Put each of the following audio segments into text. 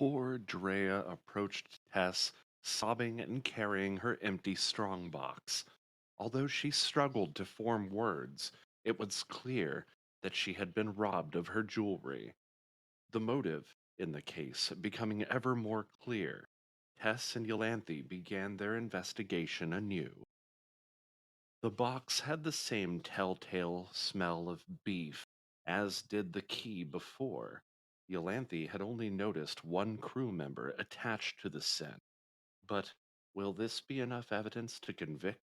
Poor Drea approached Tess, sobbing and carrying her empty strongbox. Although she struggled to form words, it was clear that she had been robbed of her jewelry. The motive in the case becoming ever more clear, Tess and Iolanthe began their investigation anew. The box had the same telltale smell of beef as did the key before. Iolanthe had only noticed one crew member attached to the scent. But will this be enough evidence to convict?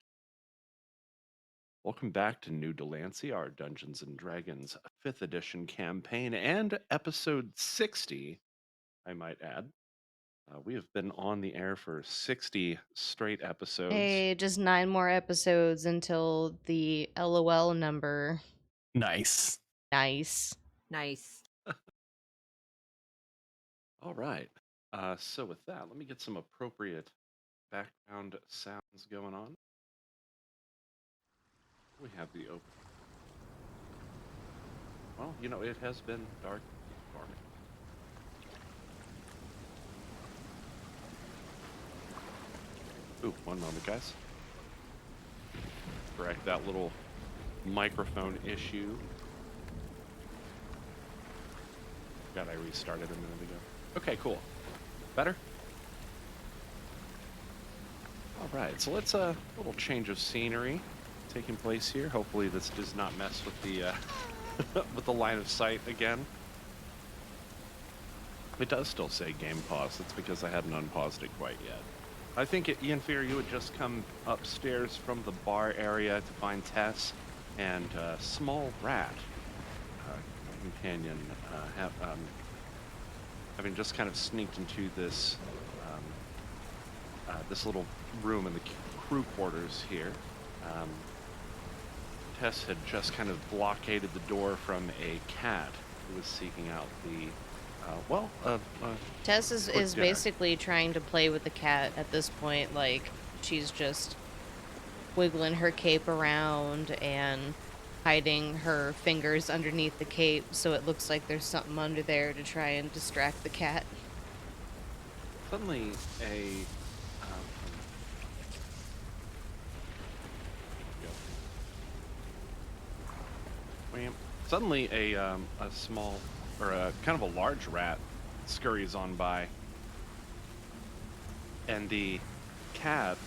Welcome back to New Dalancia, our Dungeons and Dragons 5th edition campaign, and episode 60, I might add. We have been on the air for 60 straight episodes. Hey, just 9 more episodes until the LOL number. Nice. Nice. Nice. All right. So with that, let me get some appropriate background sounds going on. We have the open. Well, you know, it has been dark for me. Ooh, one moment, guys. Correct that little microphone issue. God, I restarted a minute ago. Okay, cool. Better? All right, so let's a little change of scenery taking place here. Hopefully this does not mess with the with the line of sight again. It does still say game pause. That's because I hadn't unpaused it quite yet. I think, Ianfyr, you had just come upstairs from the bar area to find Tess and a small rat companion having just kind of sneaked into this this little room in the crew quarters here. Tess had just kind of blockaded the door from a cat who was seeking out the Tess is quick dinner. basically trying to play with the cat at this point. Like, she's just wiggling her cape around and hiding her fingers underneath the cape so it looks like there's something under there to try and distract the cat. Suddenly Suddenly, a small, or a kind of a large rat scurries on by, and the cat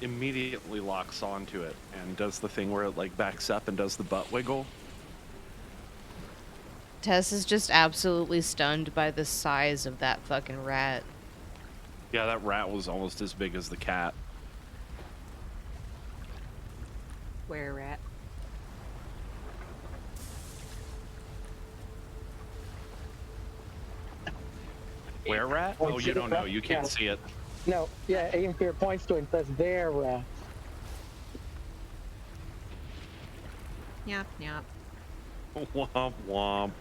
immediately locks onto it and does the thing where it like backs up and does the butt wiggle. Tess is just absolutely stunned by the size of that fucking rat. Yeah, that rat was almost as big as the cat. Where rat? Where rat? Oh, you don't know. You can't see it. No, yeah, Ianfyr points to it and says, there, Yep, yep. Womp womp.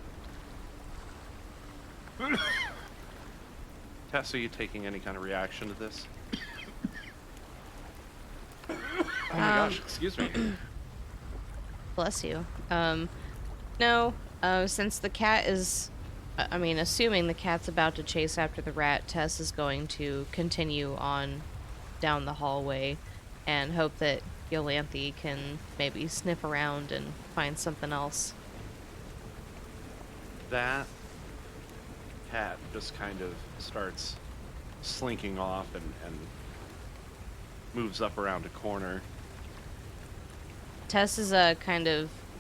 Tess, are you taking any kind of reaction to this? Oh my gosh, excuse me. Bless you. No, since the cat is, assuming the cat's about to chase after the rat, Tess is going to continue on down the hallway and hope that Iolanthe can maybe sniff around and find something else. That cat just kind of starts slinking off and moves up around a corner. Tess is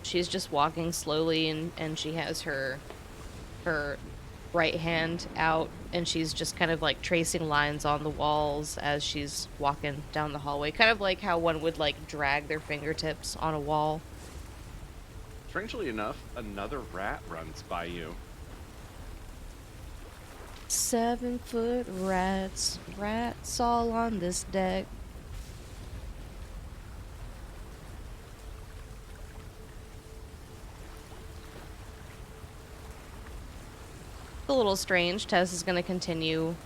she's just walking slowly and she has her right hand out and she's just kind of like tracing lines on the walls as she's walking down the hallway, kind of like how one would like drag their fingertips on a wall. Strangely enough, another rat runs by you. 7-foot rats all on this deck. A little strange. Tess is going to continue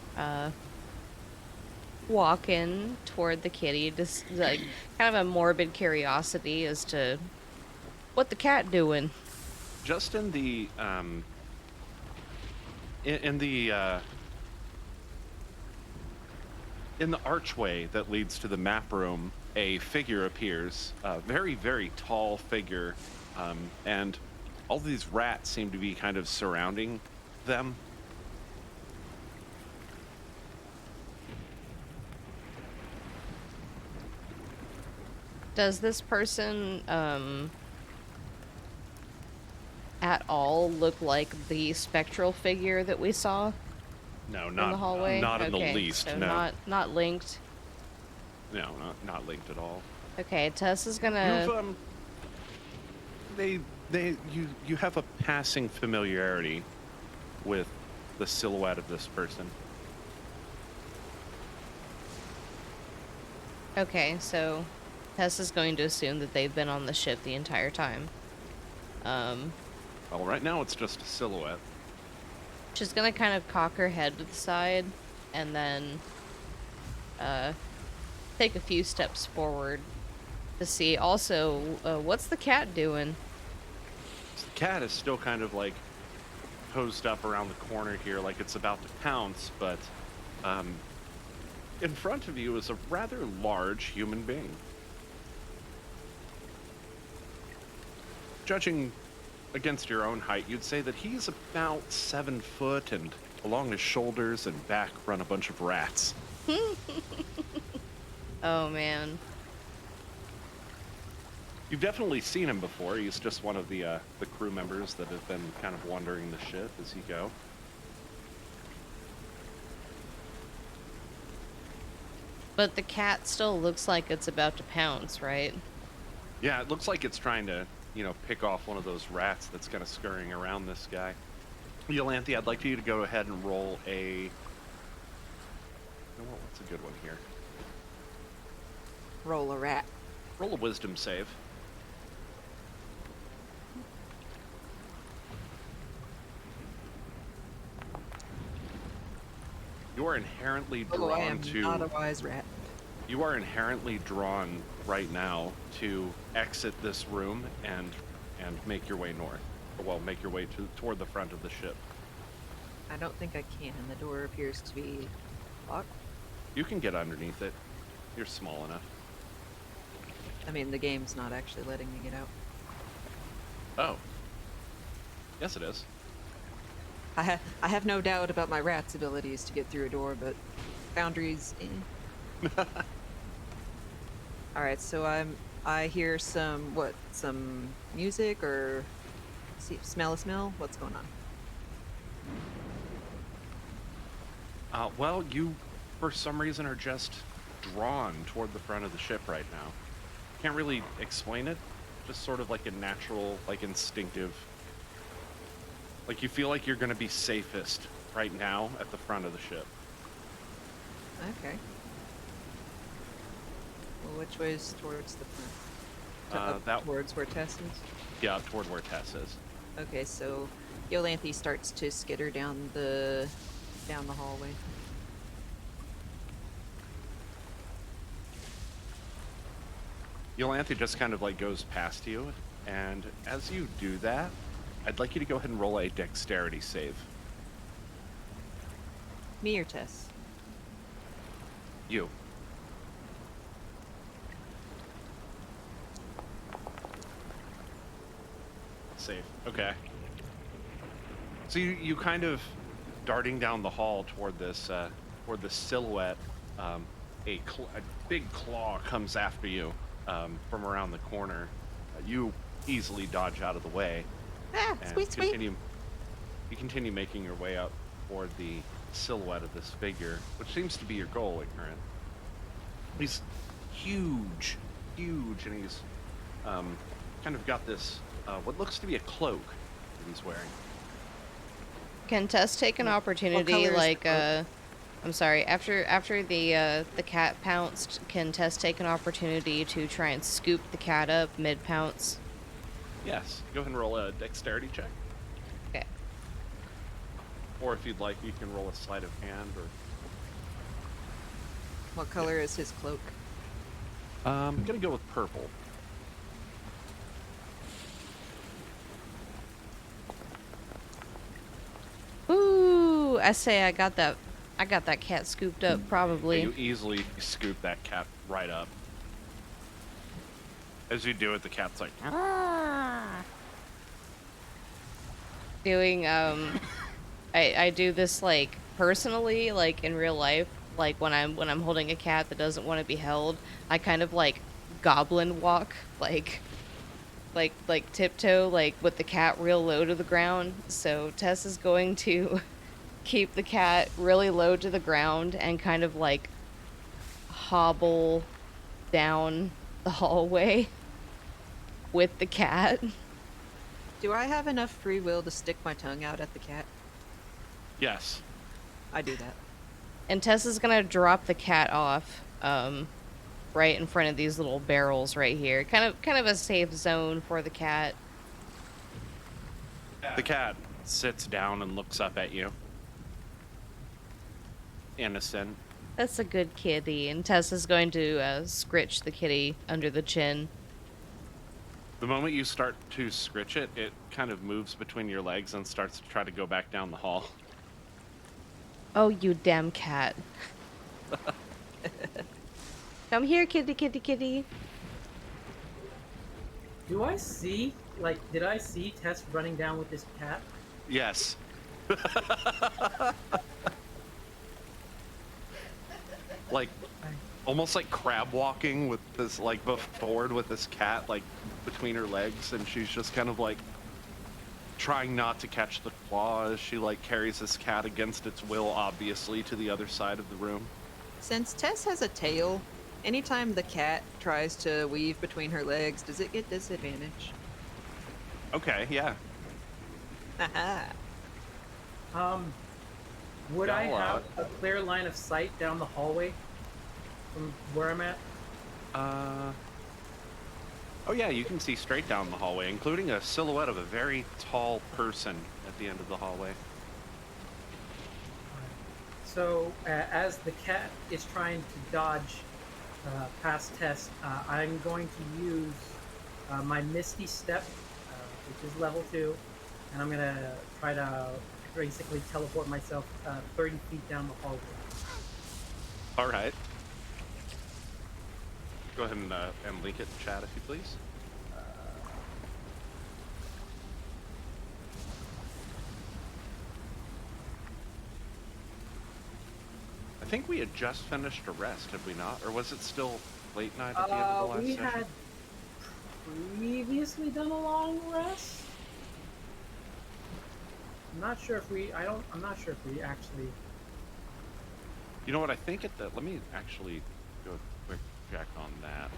walking toward the kitty, just like kind of a morbid curiosity as to what the cat doing. Just in the In the archway that leads to the map room, a figure appears, a very, very tall figure, and all these rats seem to be kind of surrounding them. Does this person at all look like the spectral figure that we saw No, in the hallway? not in the Okay, least. so No, not linked. no, not linked at all. Okay, Tess is You've gonna. you have a passing familiarity with the silhouette of this person. Okay, so Tess is going to assume that they've been on the ship the entire time. Well, right now it's just a silhouette. She's gonna kind of cock her head to the side and then take a few steps forward to see. Also, what's the cat doing? The cat is still kind of like posed up around the corner here, like it's about to pounce, but in front of you is a rather large human being. Judging against your own height, you'd say that he's about 7 foot, and along his shoulders and back run a bunch of rats. Oh man. You've definitely seen him before. He's just one of the crew members that have been kind of wandering the ship as you go. But the cat still looks like it's about to pounce, right? Yeah, it looks like it's trying to, pick off one of those rats that's kind of scurrying around this guy. Iolanthe, I'd like you to go ahead and roll a... what's a good one here? Roll a rat. Roll a wisdom save. You are inherently drawn I am to... not a wise rat. You are inherently drawn right now to exit this room and make your way north. Well, make your way toward the front of the ship. I don't think I can. The door appears to be locked. You can get underneath it. You're small enough. I mean, the game's not actually letting me get out. Oh. Yes, it is. I have no doubt about my rat's abilities to get through a door, but boundaries. All right, so I hear some music or smell a smell. What's going on? Well, you, for some reason, are just drawn toward the front of the ship right now. Can't really explain it. Just sort of like a natural, like instinctive. Like you feel like you're going to be safest right now at the front of the ship. Okay. Well, which way is towards the front? Towards where Tess is? Yeah, toward where Tess is. Okay, so Iolanthe starts to skitter down the hallway. Iolanthe just kind of like goes past you, and as you do that, I'd like you to go ahead and roll a dexterity save. Me or Tess? You. Safe. Okay. So you kind of darting down the hall toward this silhouette. A big claw comes after you from around the corner. You easily dodge out of the way. Ah, And sweet. you continue making your way up toward the silhouette of this figure, which seems to be your goal, Ignorant. He's huge, and he's kind of got this, what looks to be a cloak that he's wearing. Can Tess take an opportunity, color is like, the I'm sorry, after the cat pounced, can Tess take an opportunity to try and scoop the cat up mid-pounce? Yes, go ahead and roll a dexterity check. Okay. Or if you'd like, you can roll a sleight of hand, or... What color is his cloak? I'm gonna go with purple. Ooh! I say I got that cat scooped up, Yeah, probably. you easily scoop that cat right up. As you do it, the cat's like, Doing I do this like personally, like in real life, like when I'm holding a cat that doesn't want to be held, I kind of like goblin walk, like tiptoe, like with the cat real low to the ground. So Tess is going to keep the cat really low to the ground and kind of like hobble down the hallway with the cat. Do I have enough free will to stick my tongue out at the cat? yes. I do that. And Tess is gonna drop the cat off, right in front of these little barrels right here. Kind of a safe zone for the cat. The cat sits down and looks up at you. Innocent. That's a good kitty. And Tess is going to scritch the kitty under the chin. The moment you start to scritch it, it kind of moves between your legs and starts to try to go back down the hall. Oh, you damn cat. Come here, kitty, kitty, kitty. Do I see, like, did I see Tess running down with this cat? Yes. Like, almost like crab walking with this, like, forward with this cat, like, between her legs, and she's just kind of, like, trying not to catch the claw as she, like, carries this cat against its will, obviously, to the other side of the room. Since Tess has a tail, anytime the cat tries to weave between her legs, does it get disadvantage? Okay, yeah. Haha. Would I Y'all, have a clear line of sight down the hallway from where I'm at? Oh yeah, you can see straight down the hallway, including a silhouette of a very tall person at the end of the hallway. So, as the cat is trying to dodge past Tess, I'm going to use my Misty Step, which is level 2, and I'm going to try to basically teleport myself 30 feet down the hallway. All right. Go ahead and link it in chat if you please. I think we had just finished a rest, had we not? Or was it still late night at the end of the last We session? had previously done a long rest. I'm not sure if we actually. You know what? I think let me actually do a quick check on that.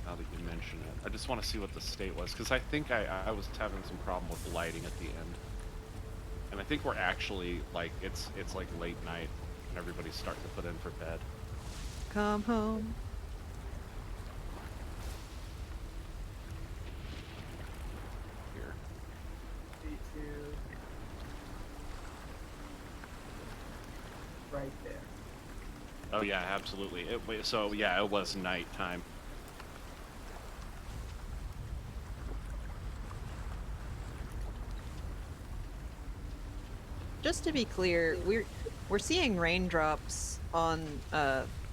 Now that you mention it, I just want to see what the state was because I think I was having some problem with the lighting at the end, and I think we're actually like it's like late night and everybody's starting to put in for bed. Come home. Here. Right there. Oh yeah, absolutely. So yeah, it was nighttime. Just to be clear, we're seeing raindrops on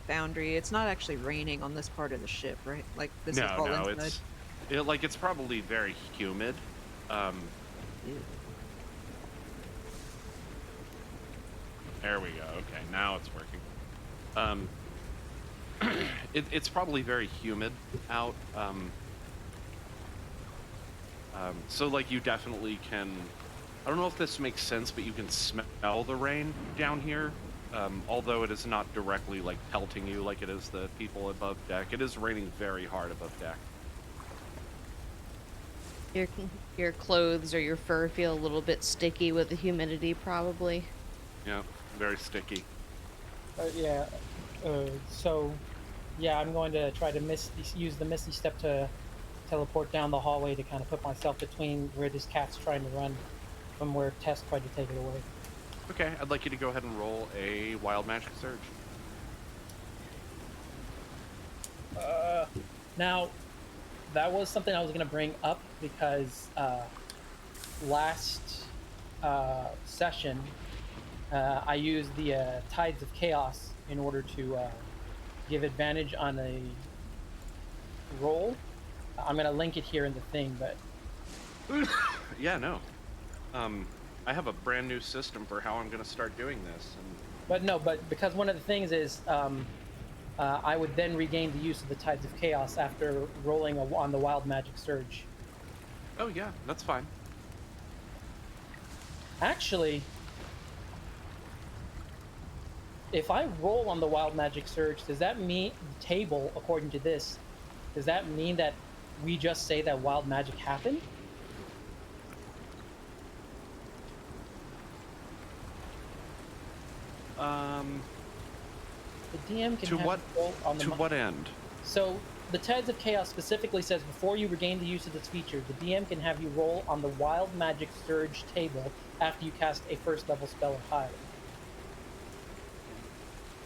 Foundry. It's not actually raining on this part of the ship, right? Like this is all No, inside. it's probably very humid. Ew. There we go. Okay, now it's working. It's probably very humid out. So like you definitely can. I don't know if this makes sense, but you can smell the rain down here. Although it is not directly like pelting you like it is the people above deck. It is raining very hard above deck. Your clothes or your fur feel a little bit sticky with the humidity, probably. Yeah, very sticky. Yeah. So, yeah, I'm going to try to use the Misty Step to teleport down the hallway to kind of put myself between where this cat's trying to run from where Tess tried to take it away. Okay, I'd like you to go ahead and roll a wild magic surge. Now, that was something I was going to bring up because last session, I use the Tides of Chaos in order to give advantage on a roll. I'm going to link it here in the thing, but Yeah, no. I have a brand new system for how I'm going to start doing this. And but because one of the things is I would then regain the use of the Tides of Chaos after rolling on the Wild Magic Surge. oh yeah, that's fine. Actually, if I roll on the Wild Magic Surge, does that mean the table, according to this, does that mean that we just say that wild magic happened? The DM can To have what roll on the to what end? So the Tides of Chaos specifically says before you regain the use of this feature, the DM can have you roll on the Wild Magic Surge table after you cast a first level spell or higher.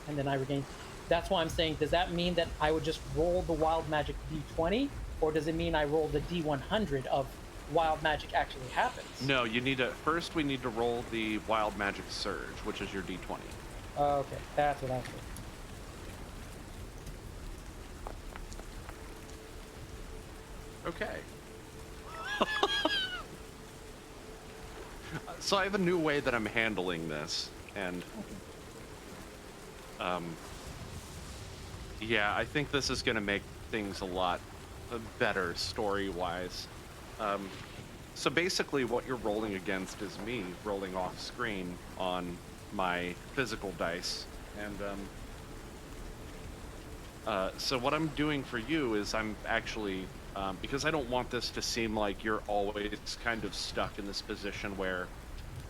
And then I regain. That's why I'm saying, does that mean that I would just roll the Wild Magic D20? Or does it mean I roll the D100 of Wild Magic actually happens? No, you need to first. We need to roll the Wild Magic Surge, which is your D20. Okay, that's what I'm saying. Okay. So I have a new way that I'm handling this, and yeah, I think this is going to make things a lot better story-wise. So basically what you're rolling against is me rolling off screen on my physical dice, and so what I'm doing for you is I'm actually, because I don't want this to seem like you're always kind of stuck in this position where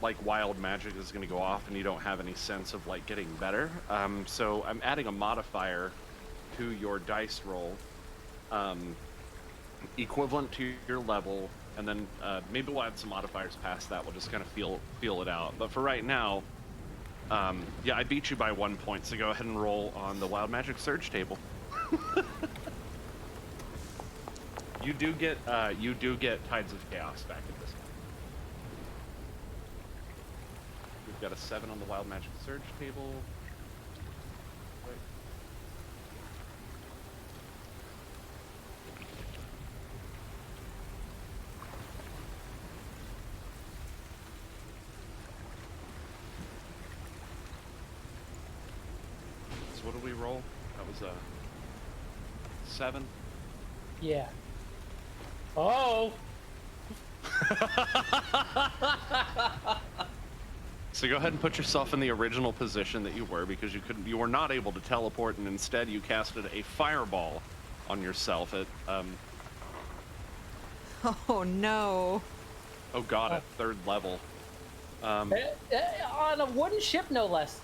like wild magic is going to go off and you don't have any sense of like getting better. So I'm adding a modifier to your dice roll, equivalent to your level, and then maybe we'll add some modifiers past that. We'll just kind of feel it out. But for right now, yeah, I beat you by 1 point, so go ahead and roll on the Wild Magic Surge table. You do get Tides of Chaos back at this point. We've got a 7 on the Wild Magic Surge table. Wait. So what did we roll? That was a 7. Yeah. Oh! So go ahead and put yourself in the original position that you were, because you were not able to teleport, and instead you casted a fireball on yourself at Oh no. oh god, at 3rd level. On a wooden ship, no less.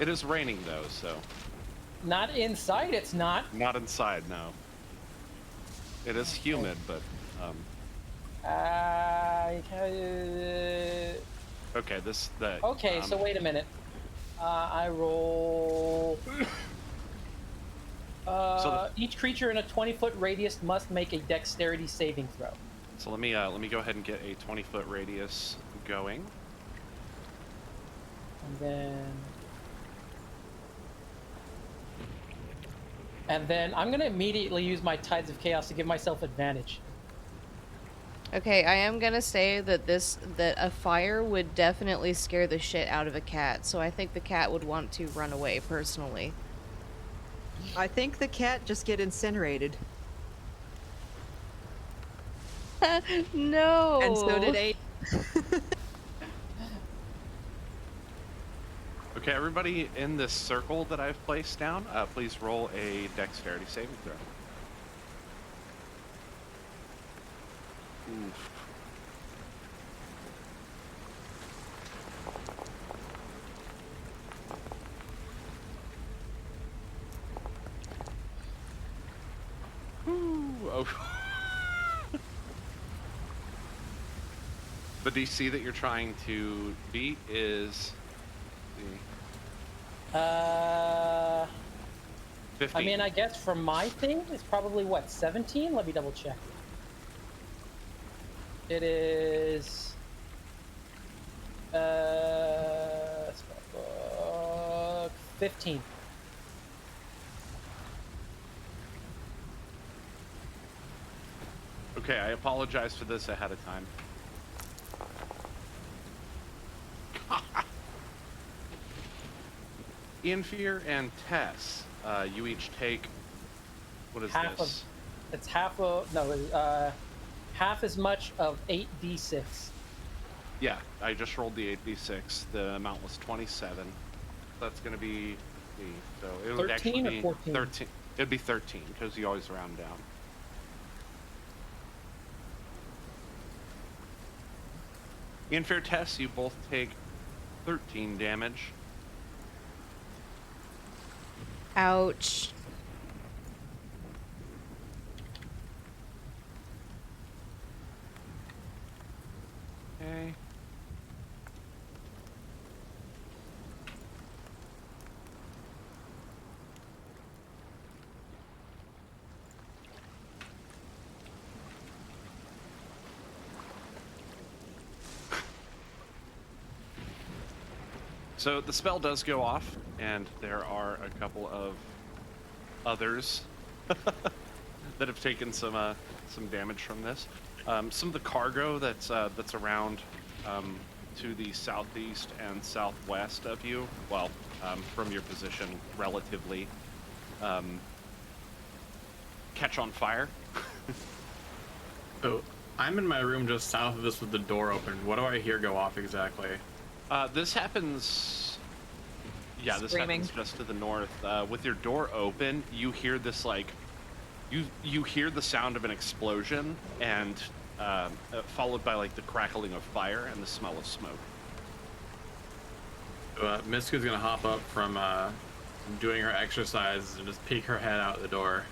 It is raining though, so Not inside, it's not. not inside, no. It is humid, but okay, Okay, so wait a minute. I roll. Each creature in a 20-foot radius must make a dexterity saving throw. So let me go ahead and get a 20-foot radius going. And then I'm gonna immediately use my Tides of Chaos to give myself advantage. Okay, I am gonna say that that a fire would definitely scare the shit out of a cat, so I think the cat would want to run away personally. I think the cat just get incinerated. No. And so did A. Okay, everybody in this circle that I've placed down, please roll a dexterity saving throw. Oof. Ooh, oh. The DC that you're trying to beat is... 15. I mean, I guess for my thing, it's probably what, 17? Let me double check. It is. Spellbook 15. Okay, I apologize for this ahead of time. Ianfyr and Tess, you each take. What is Half this? It's half of half as much of 8d6. Yeah, I just rolled the 8d6. The amount was 27. That's going to be. So it would 13 actually or be 14? 13. It'd be 13 because you always round down. Ianfyr, Tess, you both take 13 damage. Ouch. Okay. So the spell does go off, and there are a couple of others that have taken some damage from this. Some of the cargo that's around to the southeast and southwest of you, well, from your position relatively, catch on fire. So I'm in my room just south of this with the door open. What do I hear go off exactly? This happens. Yeah, this Screaming. happens just to the north. With your door open, you hear this like, you hear the sound of an explosion, and followed by like the crackling of fire and the smell of smoke. Misku's gonna hop up from doing her exercise and just peek her head out the door.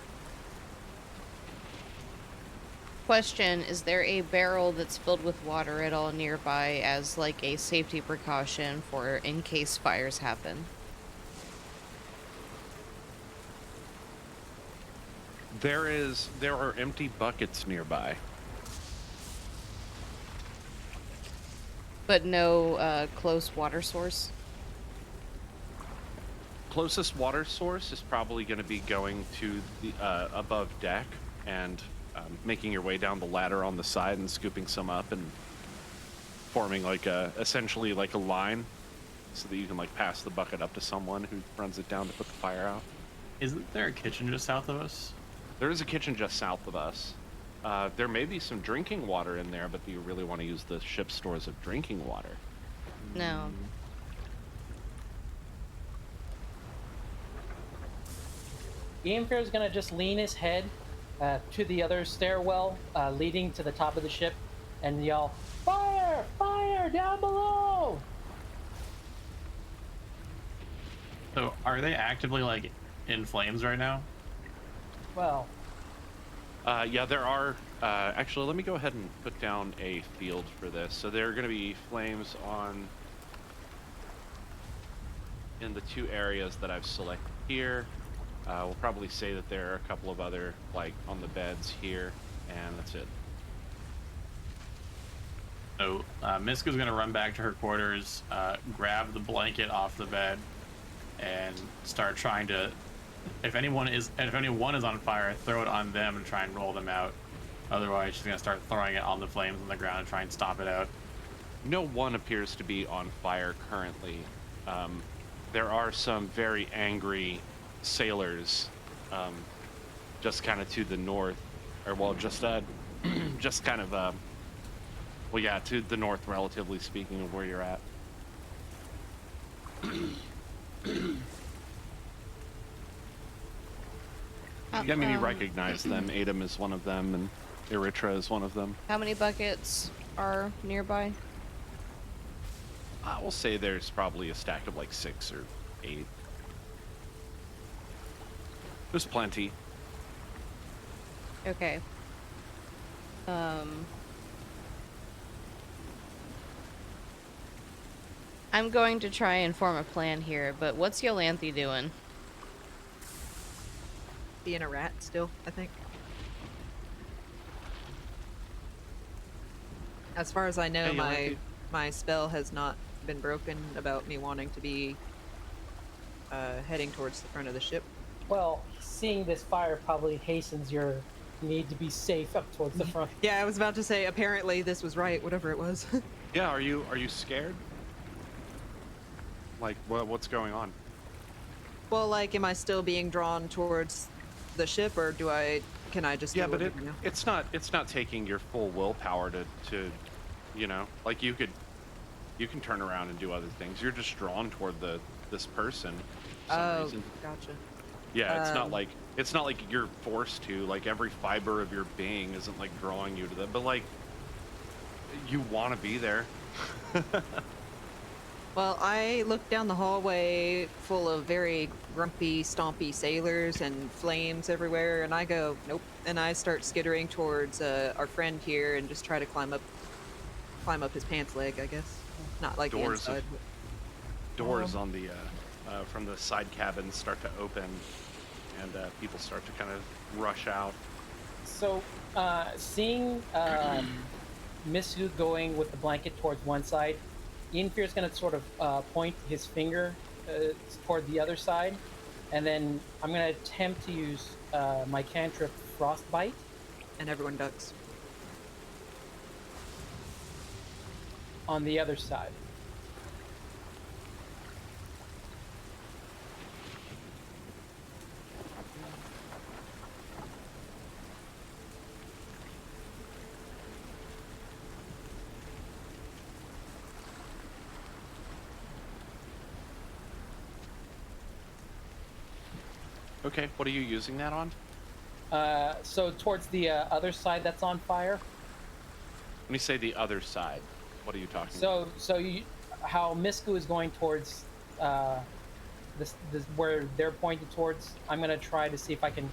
Question, is there a barrel that's filled with water at all nearby as like a safety precaution for in case fires happen? There are empty buckets nearby. But no close water source? Closest water source is probably going to be going to the above deck and making your way down the ladder on the side and scooping some up and forming like essentially like a line so that you can like pass the bucket up to someone who runs it down to put the fire out. Isn't there a kitchen just south of us? There is a kitchen just south of us. There may be some drinking water in there, but do you really want to use the ship's stores of drinking water? No. Ianfyr is gonna just lean his head to the other stairwell leading to the top of the ship and yell, "Fire! Fire! Down below!" So are they actively like in flames right now? Well, Yeah, there are. Actually, let me go ahead and put down a field for this. So there are going to be flames on in the two areas that I've selected here. We'll probably say that there are a couple of other, like, on the beds here, and that's it. So Misku's gonna run back to her quarters, grab the blanket off the bed, and start trying to. If anyone is on fire, throw it on them and try and roll them out. Otherwise, she's gonna start throwing it on the flames on the ground and try and stop it out. No one appears to be on fire currently. There are some very angry sailors just kind of to the north, or well, just just kind of well, yeah, to the north, relatively speaking, of where you're at. Yeah, I mean, you recognize them. Adam is one of them, and Eritrea is one of them. How many buckets are nearby? I will say there's probably a stack of like 6 or 8. There's plenty. Okay. I'm going to try and form a plan here, but what's Iolanthe doing? being a rat still, I think. As far as I know, Hey, Iolanthe. my spell has not been broken about me wanting to be heading towards the front of the ship. Well, seeing this fire probably hastens your need to be safe up towards the front. Yeah, I was about to say, apparently this was right, whatever it was. Yeah, are you scared? Like, what's going on? Well, like, am I still being drawn towards the ship, or can I just Yeah, do but whatever now? it's not taking your full willpower to like you can turn around and do other things. You're just drawn toward this person for some reason. Gotcha. Yeah, Um, it's not like you're forced to. Like every fiber of your being isn't like drawing you to them, but like you want to be there. Well, I look down the hallway full of very grumpy, stompy sailors and flames everywhere, and I go, nope. And I start skittering towards our friend here and just try to climb up his pants leg, I guess. Not like Doors the inside. Doors on the from the side cabins start to open, and people start to kind of rush out. So, seeing Misku going with the blanket towards one side, Ianfyr is going to sort of point his finger toward the other side, and then I'm going to attempt to use my cantrip Frostbite. And everyone ducks. On the other side. Okay, what are you using that on? So towards the other side that's on fire. When you say the other side, what are you talking about? How Misku is going towards this where they're pointed towards. I'm gonna try to see if I can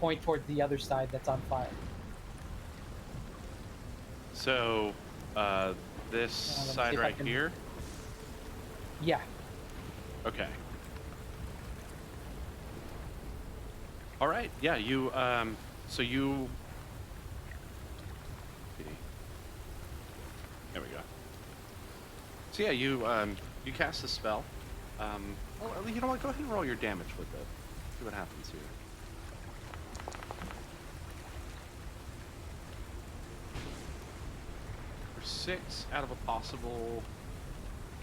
point towards the other side that's on fire. So, this let me see side if I right can- here? Yeah. Okay. All right, yeah, you, so you... There we go. So yeah, you cast a spell. Well, you know what, go ahead and roll your damage with it. See what happens here. For 6 out of a possible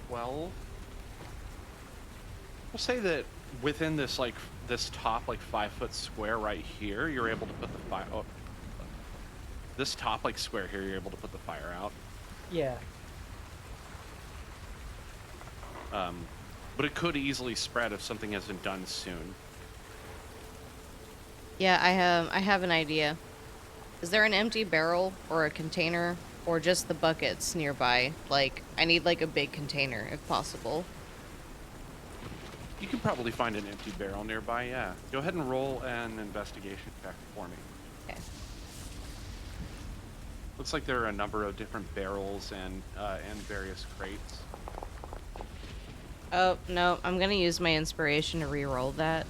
12. We'll say that within this this top 5-foot square right here, you're able to put the fire. Oh, this top square here, you're able to put the fire out. Yeah. But it could easily spread if something isn't done soon. Yeah, I have an idea. Is there an empty barrel or a container or just the buckets nearby? Like, I need like a big container if possible. You can probably find an empty barrel nearby. Yeah. Go ahead and roll an investigation check for me. Okay. Looks like there are a number of different barrels and various crates. Oh, no, I'm gonna use my inspiration to re-roll that,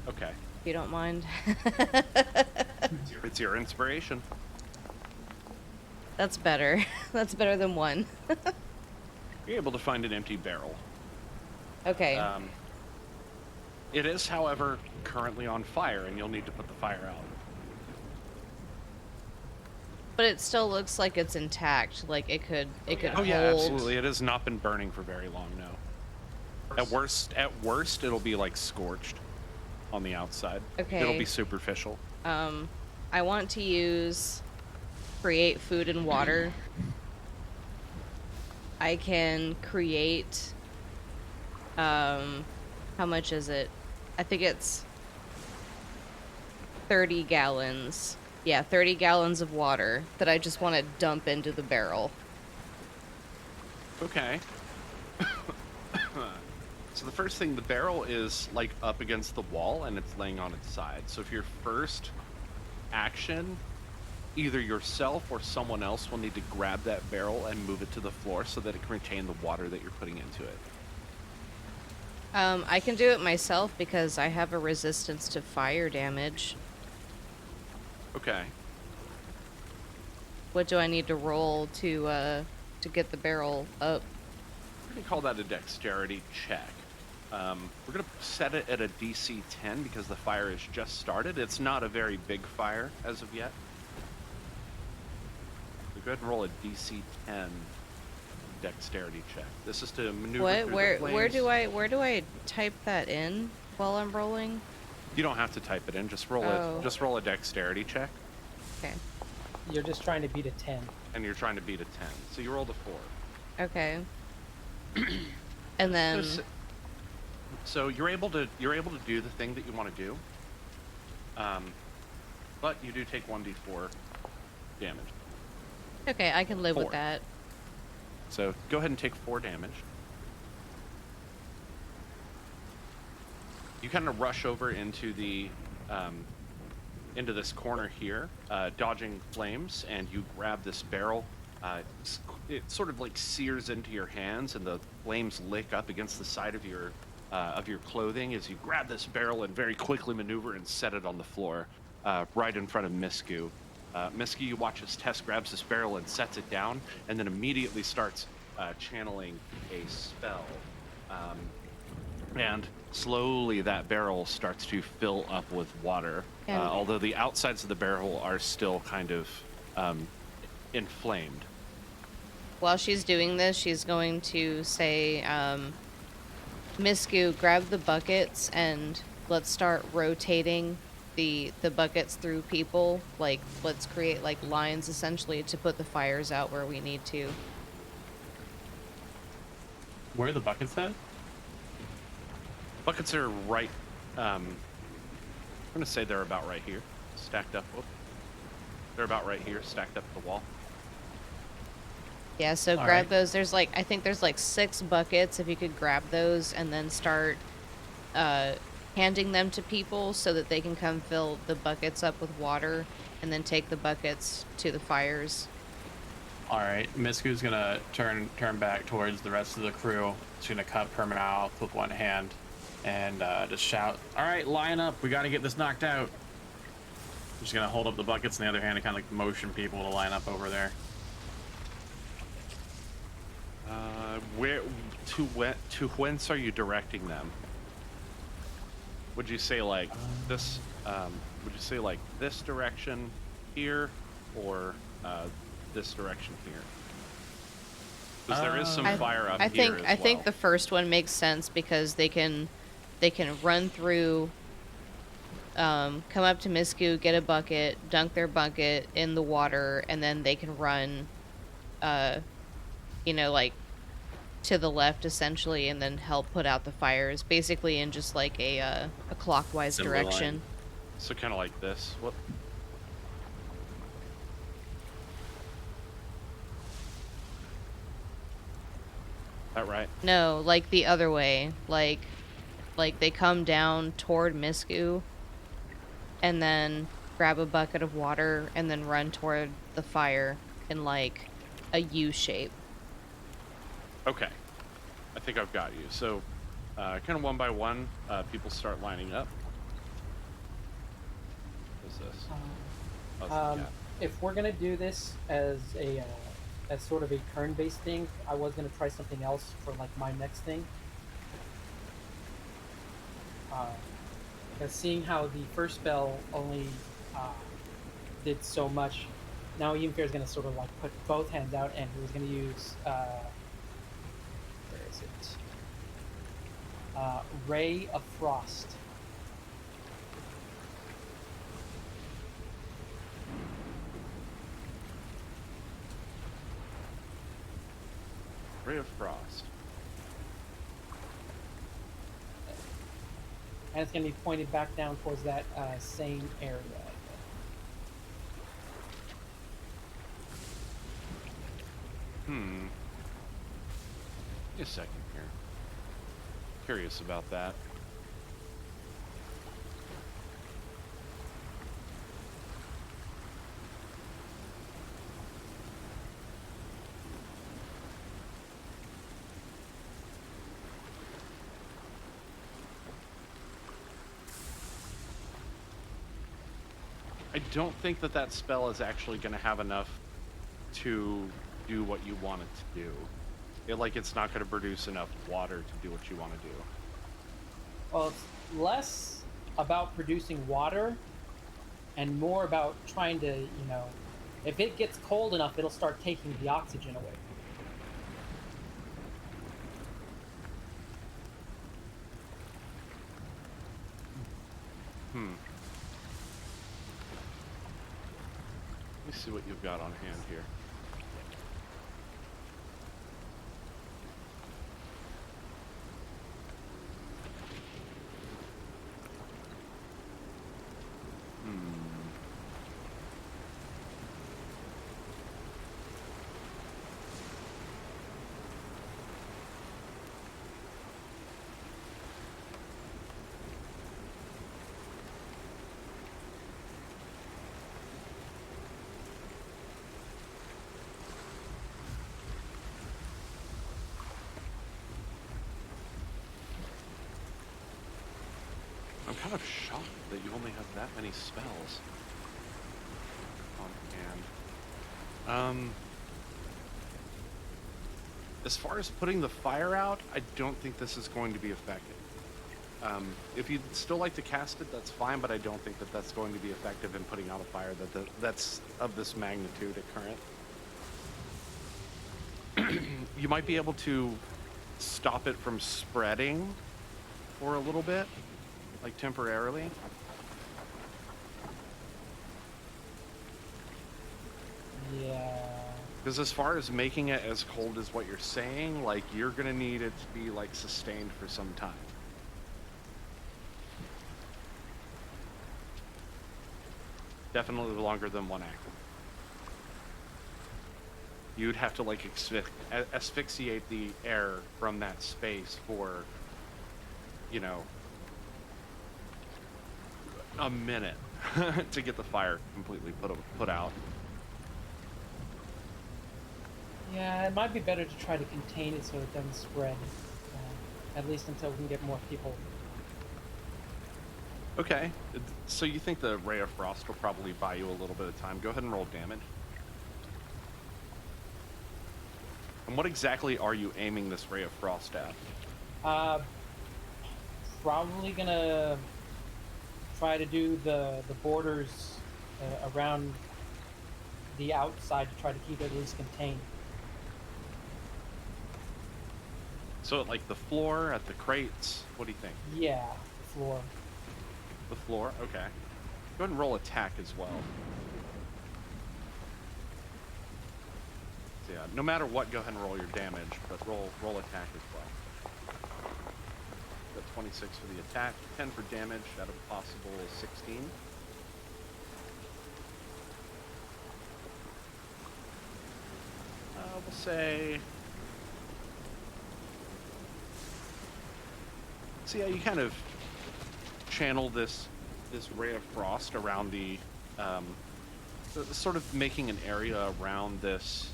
Okay. if you don't mind. It's your inspiration. That's better. That's better than 1. You're able to find an empty barrel. Okay. It is, however, currently on fire, and you'll need to put the fire out. But it still looks like it's intact. Like it could Oh hold. yeah, absolutely. It has not been burning for very long now. At worst, it'll be scorched on the outside. Okay. It'll be superficial. I want to use create food and water. I can create how much is it? I think it's 30 gallons. Yeah, 30 gallons of water that I just want to dump into the barrel. Okay. So the first thing, the barrel is up against the wall and it's laying on its side. So if your first action, either yourself or someone else will need to grab that barrel and move it to the floor so that it can retain the water that you're putting into it. I can do it myself because I have a resistance to fire damage. Okay. What do I need to roll to get the barrel up? We're going to call that a dexterity check. We're going to set it at a DC 10 because the fire has just started. It's not a very big fire as of yet. So go ahead and roll a DC 10 dexterity check. This is to maneuver What? through Where? the flames. Where do I type that in while I'm rolling? You don't have to type it in. Just roll a dexterity check, Okay. You're just trying to beat a 10. and you're trying to beat a 10. So you rolled a 4. Okay. And then So you're able to do the thing that you want to do. But you do take 1d4 damage. okay, I can live 4. with that. So go ahead and take 4 damage. You kind of rush over into the into this corner here, dodging flames, and you grab this barrel. It sort of like sears into your hands, and the flames lick up against the side of your clothing as you grab this barrel and very quickly maneuver and set it on the floor, right in front of Misku. Misku, you watch as Tess grabs this barrel and sets it down, and then immediately starts channeling a spell. And slowly that barrel starts to fill up with water, And- although the outsides of the barrel are still kind of inflamed. While she's doing this, she's going to say, Misku, grab the buckets and let's start rotating the buckets through people. Like, let's create like lines essentially to put the fires out where we need to. Where are the buckets at? Buckets are right. I'm gonna say they're about right here, stacked up. Whoop. They're about right here, stacked up the wall. Yeah, so All grab right. those. I think there's like 6 buckets. If you could grab those and then start handing them to people so that they can come fill the buckets up with water and then take the buckets to the fires. All right, Misku's gonna turn back towards the rest of the crew. She's gonna cup her mouth with one hand and just shout, "All right, line up. We got to get this knocked out." She's gonna hold up the buckets in the other hand and kind of like motion people to line up over there. Where to whence are you directing them? Would you say like this? Would you say like this direction here, or this direction here? Because there is some fire up I here think as think well. the first one makes sense because they can run through, come up to Misku, get a bucket, dunk their bucket in the water, and then they can run, like to the left essentially, and then help put out the fires, basically in just like a clockwise Similar direction. line. So kind of like this. Whoop. That right? No, like the other way, like they come down toward Misku, and then grab a bucket of water, and then run toward the fire in like a U shape. Okay. I think I've got you. So, kind of one by one, people start lining up. What's this? Oh, it's the cat. If we're gonna do this as a as sort of a turn-based thing, I was gonna try something else for like my next thing. Because seeing how the first spell only did so much, now Ianfyr is gonna sort of like put both hands out, and he was gonna use where is it? Ray of Frost. Ray of Frost. And it's going to be pointed back down towards that same area. Hmm. Give me a second here. Curious about that. I don't think that that spell is actually going to have enough to do what you want it to do. It's not going to produce enough water to do what you want to do. Well, it's less about producing water and more about trying to, if it gets cold enough, it'll start taking the oxygen away. Let me see what you've got on hand here. I'm kind of shocked that you only have that many spells on hand. As far as putting the fire out, I don't think this is going to be effective. If you'd still like to cast it, that's fine, but I don't think that that's going to be effective in putting out a fire that's of this magnitude at current. You might be able to stop it from spreading for a little bit, like temporarily. Yeah. Because as far as making it as cold as what you're saying, like, you're gonna need it to be, like, sustained for some time. Definitely longer than one act. You'd have to, like, asphyxiate the air from that space for, a minute to get the fire completely put out. Yeah, it might be better to try to contain it so it doesn't spread, at least until we can get more people. Okay, so you think the Ray of Frost will probably buy you a little bit of time. Go ahead and roll damage. And what exactly are you aiming this Ray of Frost at? Probably gonna try to do the borders around the outside to try to keep it at least contained. So at, like, the floor, at the crates, what do you think? Yeah, the floor. The floor? Okay. Go ahead and roll attack as well. So yeah, no matter what, go ahead and roll your damage, but roll attack as well. Got 26 for the attack, 10 for damage, out of a possible 16. We'll say... So yeah, you kind of channel this Ray of Frost around the sort of making an area around this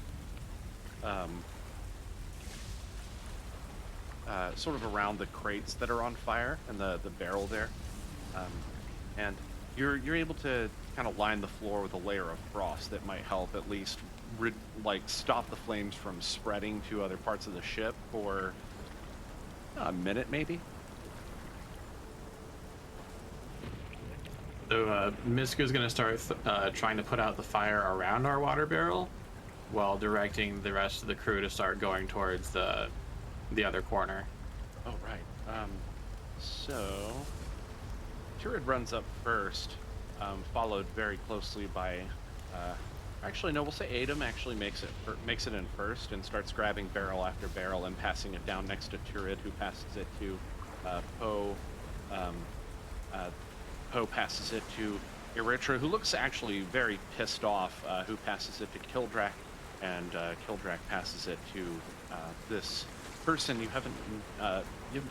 sort of around the crates that are on fire and the barrel there, and you're able to kind of line the floor with a layer of frost that might help at least stop the flames from spreading to other parts of the ship for a minute maybe. So Misku's going to start trying to put out the fire around our water barrel while directing the rest of the crew to start going towards the other corner. Oh, right. So Turid runs up first, followed very closely by... actually, no, we'll say Adam actually makes it in first and starts grabbing barrel after barrel and passing it down next to Turid, who passes it to Poe. Poe passes it to Eritrea, who looks actually very pissed off, who passes it to Kildrak, and Kildrak passes it to this person. You haven't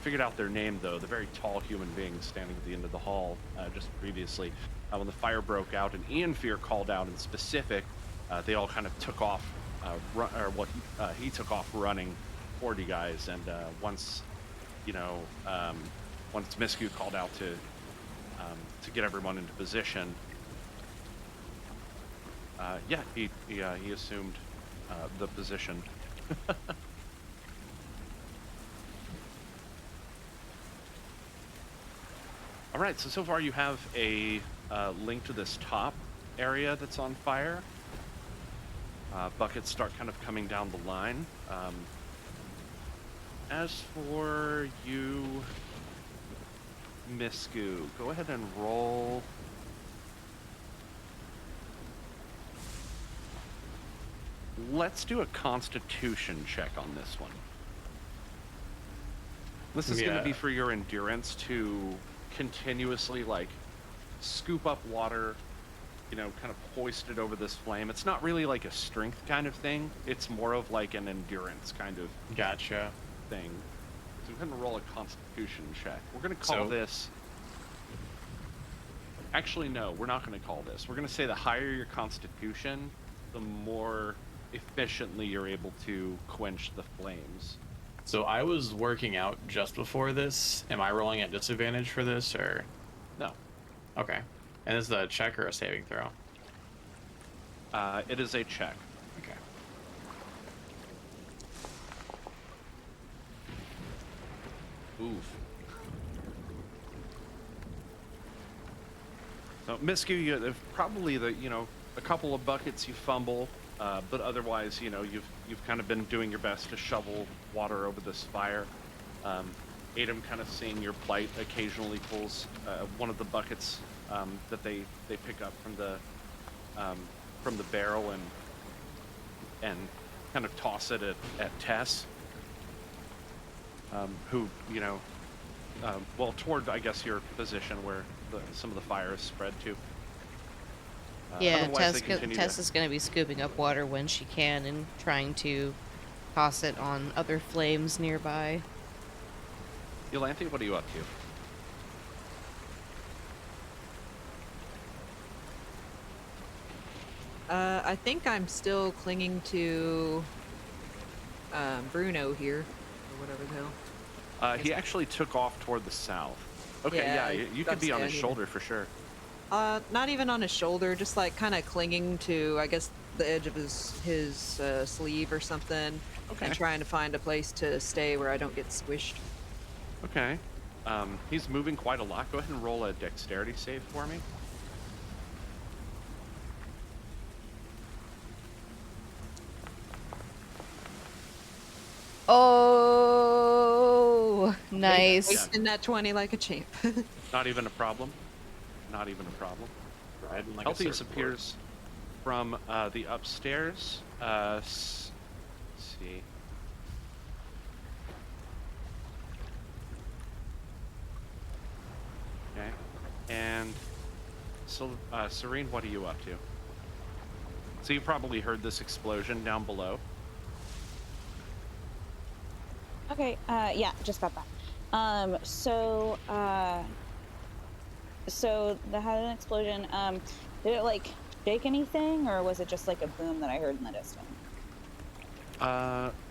figured out their name, though, the very tall human being standing at the end of the hall just previously. When the fire broke out and Ianfyr called out in specific, they all kind of took off, he took off running toward you guys, and once Misku called out to get everyone into position, Yeah, he assumed the position. All right, so far you have a link to this top area that's on fire. Buckets start kind of coming down the line. As for you, Misku, go ahead and roll. Let's do a constitution check on this one. This is going to be for your endurance to continuously, like, scoop up water, you know, kind of hoist it over this flame. It's not really like a strength kind of thing. It's more of like an endurance kind of Gotcha. thing. So we're going to roll a constitution check. We're going to call this... Actually, no, we're not going to call this. We're going to say the higher your constitution, the more efficiently you're able to quench the flames. So I was working out just before this. Am I rolling at disadvantage for this, or? No. Okay. And is the check or a saving throw? It is a check. Okay. Oof. So, Misku, you probably a couple of buckets you fumble, but otherwise, you've kind of been doing your best to shovel water over this fire. Adam, kind of seeing your plight, occasionally pulls one of the buckets that they pick up from the barrel and kind of toss it at Tess, who toward, I guess, your position where some of the fire is spread to. Yeah, Tess is going to be scooping up water when she can and trying to toss it on other flames nearby. Iolanthe, what are you up to? I think I'm still clinging to Bruno here, or whatever the hell. He actually took off toward the south. Okay, yeah, you could be on his shoulder for sure. Not even on his shoulder, just like kind of clinging to, I guess, the edge of his sleeve or something, and trying to find a place to stay where I don't get squished. Okay. He's moving quite a lot. Go ahead and roll a dexterity save for me. Oh, nice. Wasting that 20 like a champ. Not even a problem. Not even a problem. Like Healthiest appears from the upstairs. Let's see. Okay. And so, Serene, what are you up to? So you probably heard this explosion down below. Okay, yeah, just got that. So they had an explosion. Did it like shake anything, or was it just like a boom that I heard in the distance?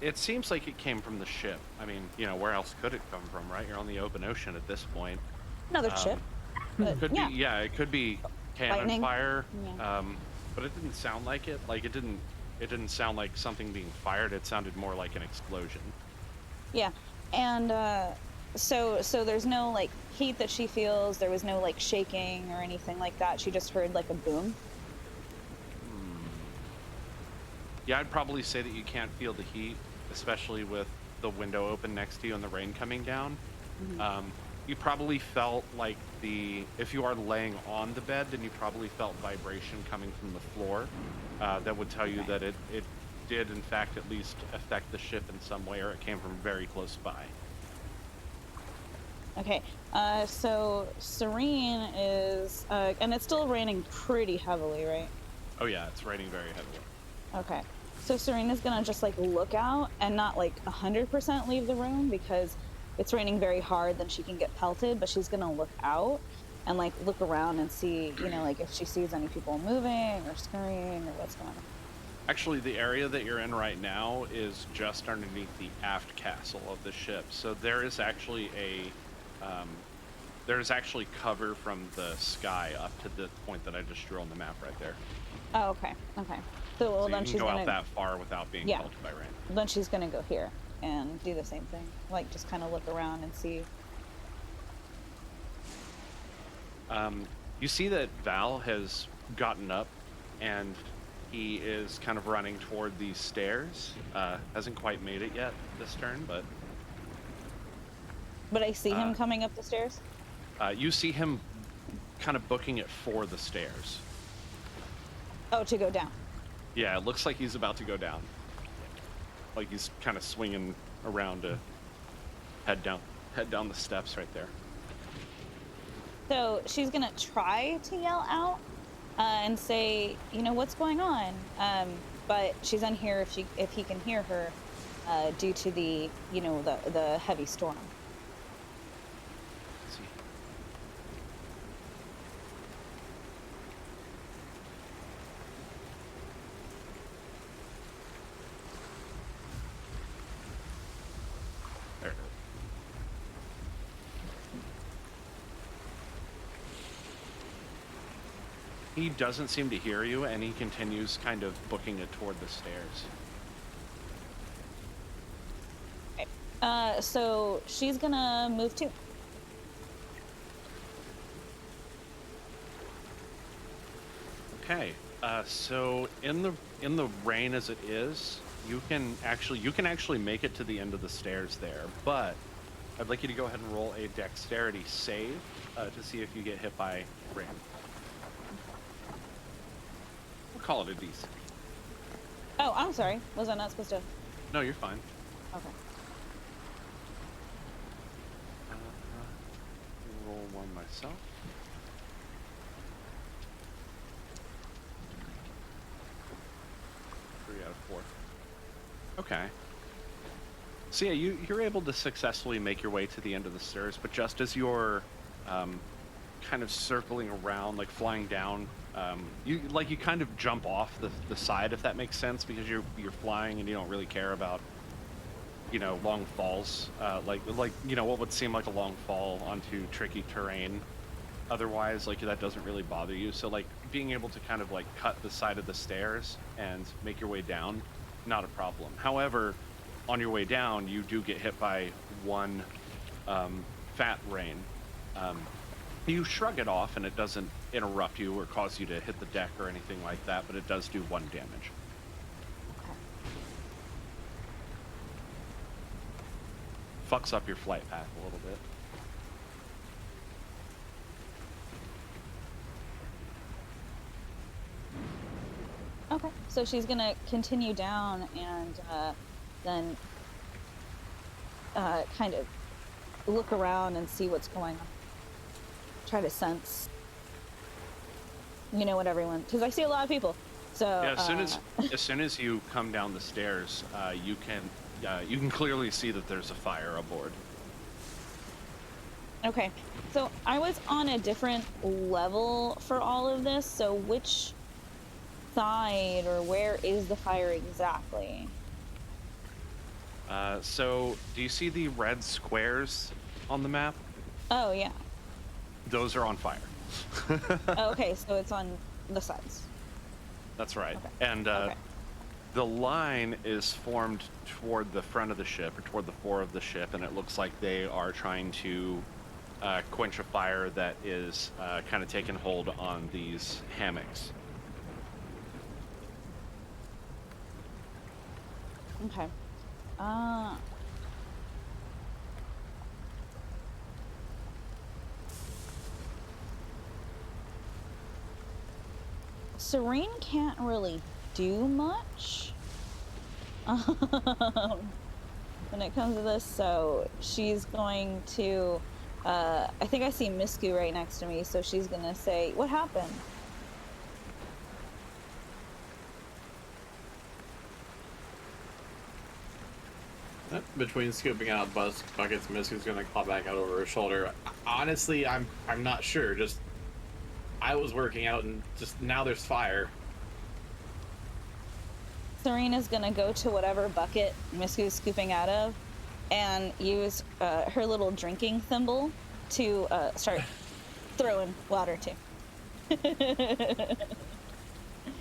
It seems like it came from the ship. I mean, where else could it come from, right? You're on the open ocean at this point. Another ship. But, could yeah. be, yeah, it could be cannon Lightning. fire. Yeah. But it didn't sound like it. Like it didn't sound like something being fired. It sounded more like an explosion. Yeah, and so there's no like heat that she feels. There was no like shaking or anything like that. She just heard like a boom. Yeah, I'd probably say that you can't feel the heat, especially with the window open next to you and the rain coming down. Mm-hmm. You probably felt like if you are laying on the bed, then you probably felt vibration coming from the floor. That would tell you that it did in fact at least affect the ship in some way, or it came from very close by. Okay, so Serene is, and it's still raining pretty heavily, right? Oh yeah, it's raining very heavily. Okay, so Serene is gonna just like look out and not like 100% leave the room because it's raining very hard, then she can get pelted, but she's gonna look out and like look around and see, like if she sees any people moving or scurrying or what's going on. Actually, the area that you're in right now is just underneath the aft castle of the ship. So there is actually There's actually cover from the sky up to the point that I just drew on the map right there. Oh, okay. Okay. So, well, So you then can she's go gonna. out that far without being Yeah. pelted by rain. Then she's gonna go here and do the same thing. Like, just kind of look around and see. You see that Val has gotten up and he is kind of running toward these stairs. Hasn't quite made it yet this turn, but But I see him coming up the stairs. you see him kind of booking it for the stairs. Oh, to go down. Yeah, it looks like he's about to go down. Like he's kind of swinging around to head down the steps right there. So she's gonna try to yell out and say, you know, what's going on? But she's unhear if he can hear her due to the the heavy storm. Let's see. There. He doesn't seem to hear you, and he continues kind of booking it toward the stairs. So she's gonna move too. Okay. So in the rain as it is, you can actually make it to the end of the stairs there, but I'd like you to go ahead and roll a dexterity save to see if you get hit by rain. We'll call it a DC. Oh, I'm sorry. Was I not supposed to? No, you're fine. Okay. Roll one myself. Three out of four. Okay. So yeah, you're able to successfully make your way to the end of the stairs, but just as you're kind of circling around, like flying down, you kind of jump off the side, if that makes sense, because you're flying and you don't really care about long falls, like what would seem like a long fall onto tricky terrain. Otherwise, like that doesn't really bother you. So like being able to kind of like cut the side of the stairs and make your way down, not a problem. However, on your way down, you do get hit by one fat rain. You shrug it off, and it doesn't interrupt you or cause you to hit the deck or anything like that, but it does do one damage. Fucks up your flight path a little bit. Okay. So she's gonna continue down and then kind of look around and see what's going on. Try to sense, what everyone, because I see a lot of people. So yeah, as soon as you come down the stairs, you can clearly see that there's a fire aboard. Okay, so I was on a different level for all of this. So which side or where is the fire exactly? So do you see the red squares on the map? Oh yeah. Those are on fire. Oh, okay, so it's on the sides. That's right. Okay. And Okay. the line is formed toward the front of the ship, or toward the fore of the ship, and it looks like they are trying to quench a fire that is kind of taking hold on these hammocks. Okay. Serene can't really do much when it comes to this, so she's going to. I think I see Misku right next to me, so she's gonna say, "What happened?" Between scooping out buckets, Misku's gonna claw back out over her shoulder. Honestly, I'm not sure. Just I was working out, and just now there's fire. Serena's gonna go to whatever bucket Misku's scooping out of, and use her little drinking thimble to start throwing water too.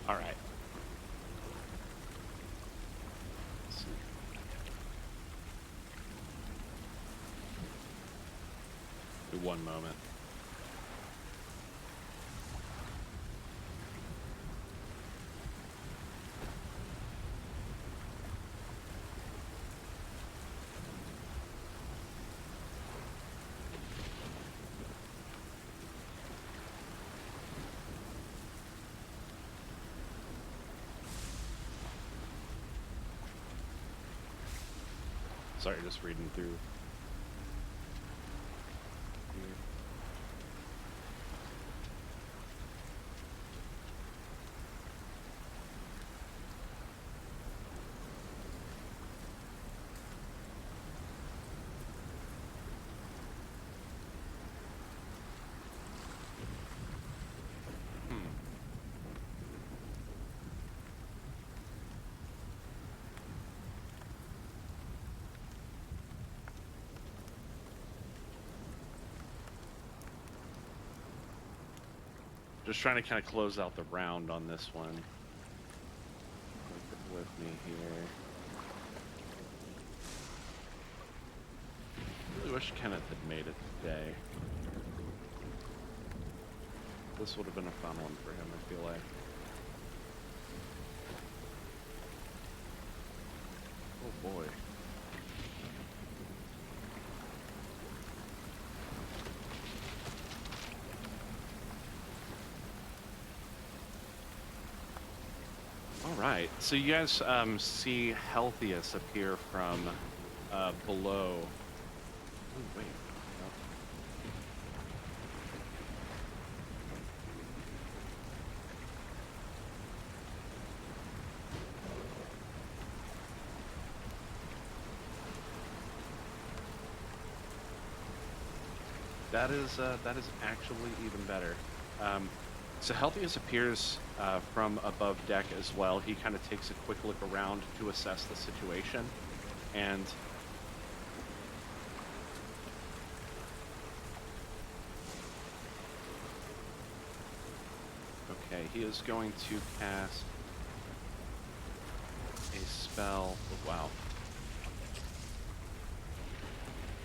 All right. Let's see. One moment. Sorry, just reading through. Just trying to kind of close out the round on this one. Keep it with me here. Really wish Kenneth had made it today. This would have been a fun one for him, I feel like. Oh boy. Alright, so you guys see Healthiest appear from below. Oh, wait. No. That is actually even better. So Healthiest appears from above deck as well. He kind of takes a quick look around to assess the situation, and okay, he is going to cast a spell. Oh, wow.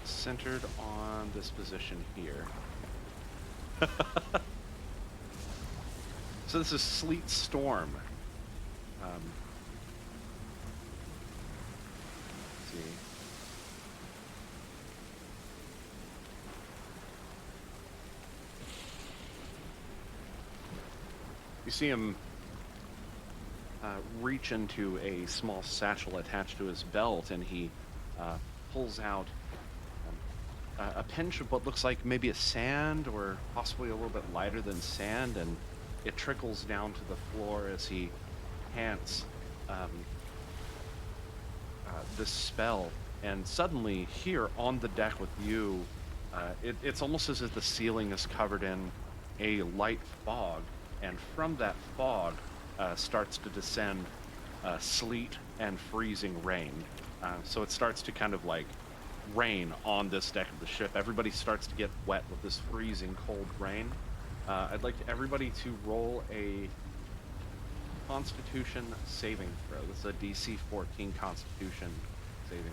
Centered on this position here. So this is Sleet Storm. Let's see. You see him reach into a small satchel attached to his belt, and he pulls out a pinch of what looks like maybe a sand, or possibly a little bit lighter than sand, and it trickles down to the floor as he pants this spell. And suddenly, here on the deck with you, it's almost as if the ceiling is covered in a light fog, and from that fog starts to descend sleet and freezing rain. So it starts to kind of like rain on this deck of the ship. Everybody starts to get wet with this freezing cold rain. I'd like everybody to roll a Constitution saving throw. This is a DC 14 Constitution saving.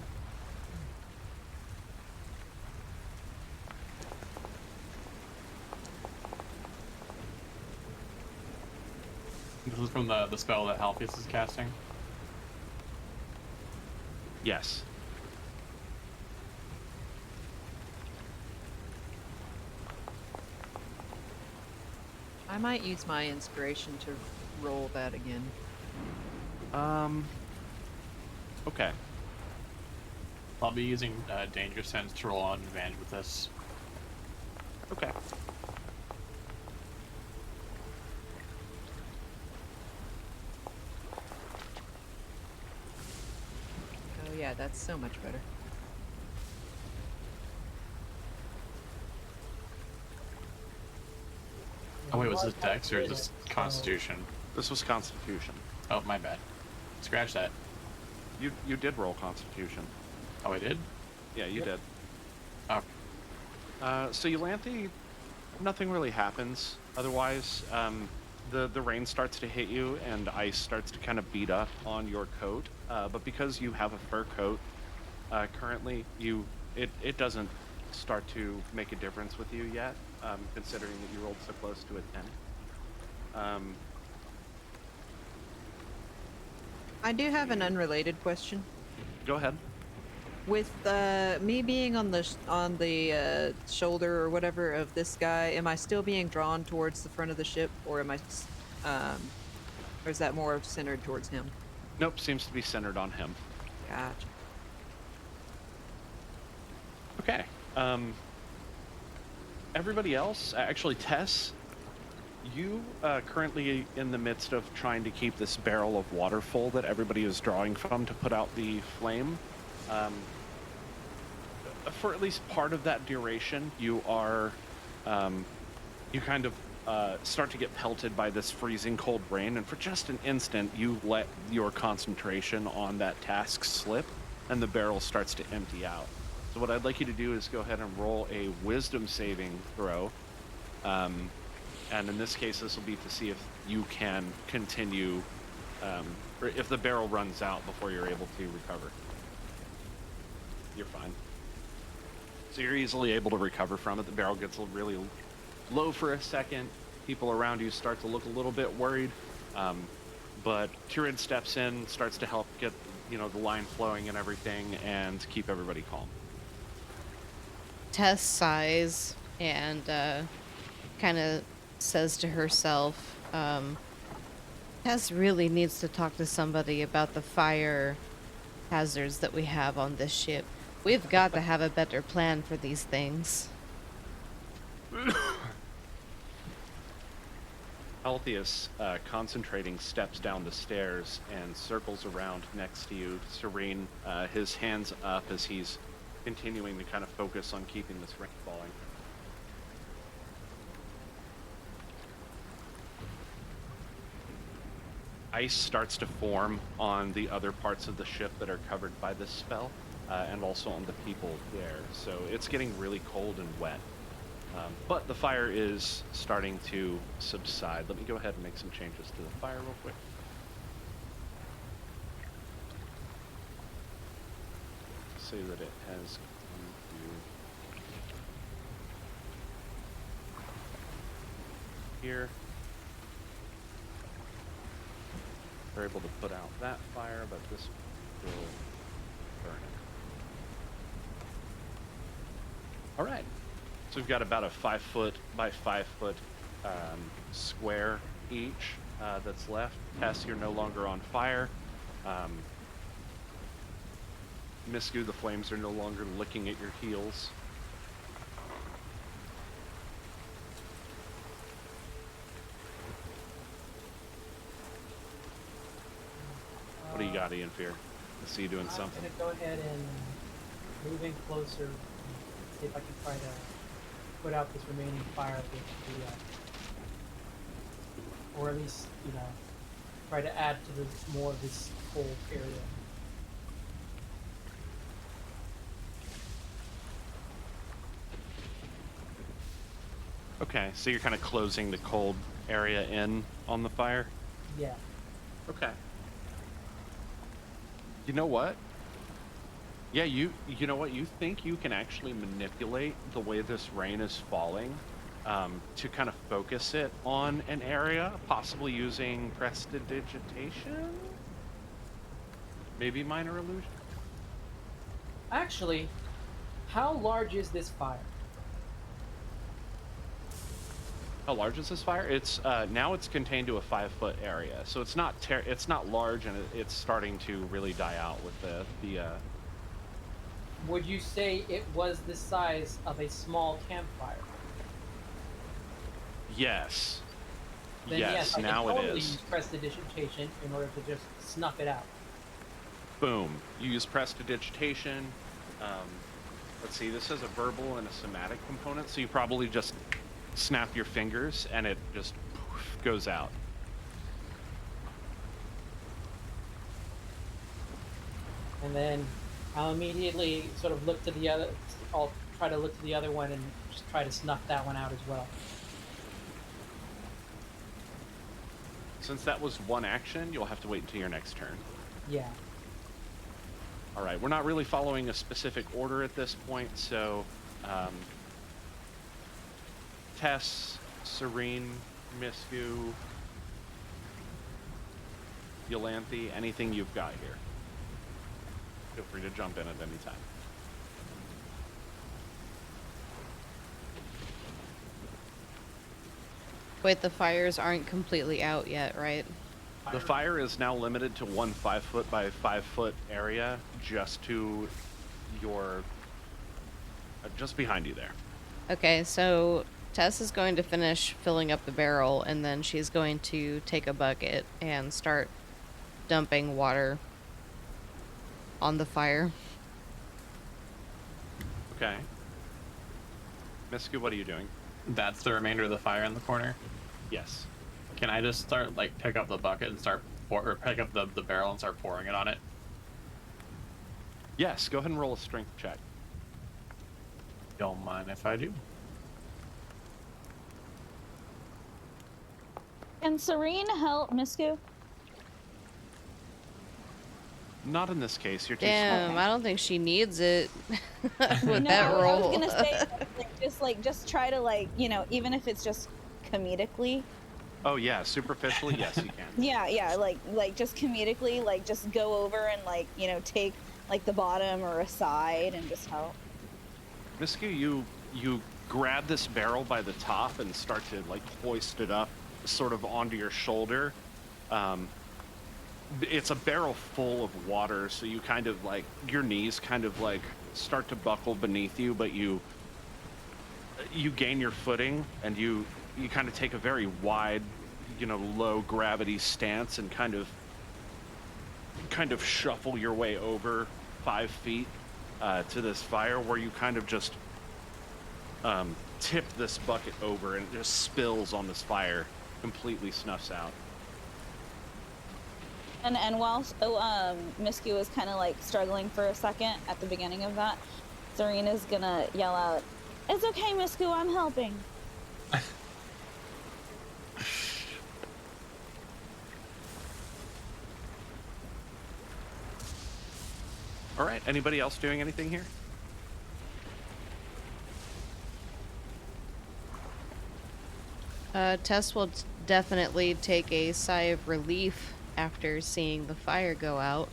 This is from the spell that Healthiest is casting. Yes. I might use my inspiration to roll that again. Okay. I'll be using Danger Sense to roll on advantage with this. Okay. Oh yeah, that's so much better. Oh wait, was this Dex or is this Constitution? This was Constitution. Oh, my bad. Scratch that. You did roll Constitution. Oh, I did? Yeah, you did. Oh. So Iolanthe, nothing really happens. Otherwise, the rain starts to hit you, and ice starts to kind of beat up on your coat. But because you have a fur coat, currently it doesn't start to make a difference with you yet, considering that you rolled so close to a 10. I do have an unrelated question. Go ahead. With me being on the shoulder or whatever of this guy, am I still being drawn towards the front of the ship, or or is that more centered towards him? Nope, seems to be centered on him. Gotcha. Okay. Everybody else, actually, Tess, you currently in the midst of trying to keep this barrel of water full that everybody is drawing from to put out the flame. For at least part of that duration, you are, you kind of start to get pelted by this freezing cold rain, and for just an instant, you let your concentration on that task slip, and the barrel starts to empty out. So what I'd like you to do is go ahead and roll a wisdom saving throw. And in this case, this will be to see if you can continue, or if the barrel runs out before you're able to recover. You're fine. So you're easily able to recover from it. The barrel gets really low for a second. People around you start to look a little bit worried. But Turin steps in, starts to help get, the line flowing and everything, and keep everybody calm. Tess sighs and kind of says to herself, Tess really needs to talk to somebody about the fire hazards that we have on this ship. We've got to have a better plan for these things. Altheus, concentrating, steps down the stairs and circles around next to you, serene, his hands up as he's continuing to kind of focus on keeping this rain falling. Ice starts to form on the other parts of the ship that are covered by this spell, and also on the people there. So it's getting really cold and wet. But the fire is starting to subside. Let me go ahead and make some changes to the fire real quick. Say that it has come to here. They're able to put out that fire, but this will burn it. All right. So we've got about a 5 foot by 5 foot square each that's left. Tess, you're no longer on fire. Misku, the flames are no longer licking at your heels. What do you got, Ianfyr? I see you doing something. I'm going to go ahead and move in closer and see if I can try to put out this remaining fire with the, or at least, try to add to this more of this cold area. Okay, so you're kind of closing the cold area in on the fire? Yeah. Okay. You know what? Yeah, you know what? You think you can actually manipulate the way this rain is falling to kind of focus it on an area, possibly using prestidigitation? Maybe minor illusion? Actually, how large is this fire? How large is this fire? It's now it's contained to a 5 foot area, so it's not large, and it's starting to really die out with the. Would you say it was the size of a small campfire? Yes. Then yes. I Now can totally it is. use prestidigitation in order to just snuff it out. Boom. You use prestidigitation. Let's see. This has a verbal and a somatic component, so you probably just snap your fingers and it just poof, goes out. And then I'll immediately sort of look to the other, I'll try to look to the other one and just try to snuff that one out as well. Since that was one action, you'll have to wait until your next turn. Yeah. All right, we're not really following a specific order at this point, so Tess, Serene, Misku, Iolanthe, anything you've got here. Feel free to jump in at any time. Wait, the fires aren't completely out yet, right? The fire is now limited to one 5-foot by 5-foot area just to your... just behind you there. Okay, so Tess is going to finish filling up the barrel, and then she's going to take a bucket and start dumping water on the fire. Okay. Misku, what are you doing? That's the remainder of the fire in the corner. Yes. Can I just start, like, pick up the bucket and start or pick up the barrel and start pouring it on it? Yes, go ahead and roll a strength check. Don't mind if I do. Can Serene help Misku? Not in this case, you're too Damn, small. I don't think she needs it with No, that I roll. was gonna say just try to, like, you know, even if it's just comedically. Oh yeah, superficially, yes, you can. Yeah, like just comedically, like just go over and, like, you know, take like the bottom or a side and just help. Misku, you grab this barrel by the top and start to like hoist it up sort of onto your shoulder. It's a barrel full of water, so you kind of like, your knees kind of like start to buckle beneath you, but you gain your footing and you kind of take a very wide, you know, low gravity stance and kind of shuffle your way over 5 feet to this fire, where you kind of just tip this bucket over and it just spills on this fire, completely snuffs out. And while Misku is kind of like struggling for a second at the beginning of that, Serena's gonna yell out, "It's okay, Misku, I'm helping." All right, anybody else doing anything here? Tess will definitely take a sigh of relief after seeing the fire go out.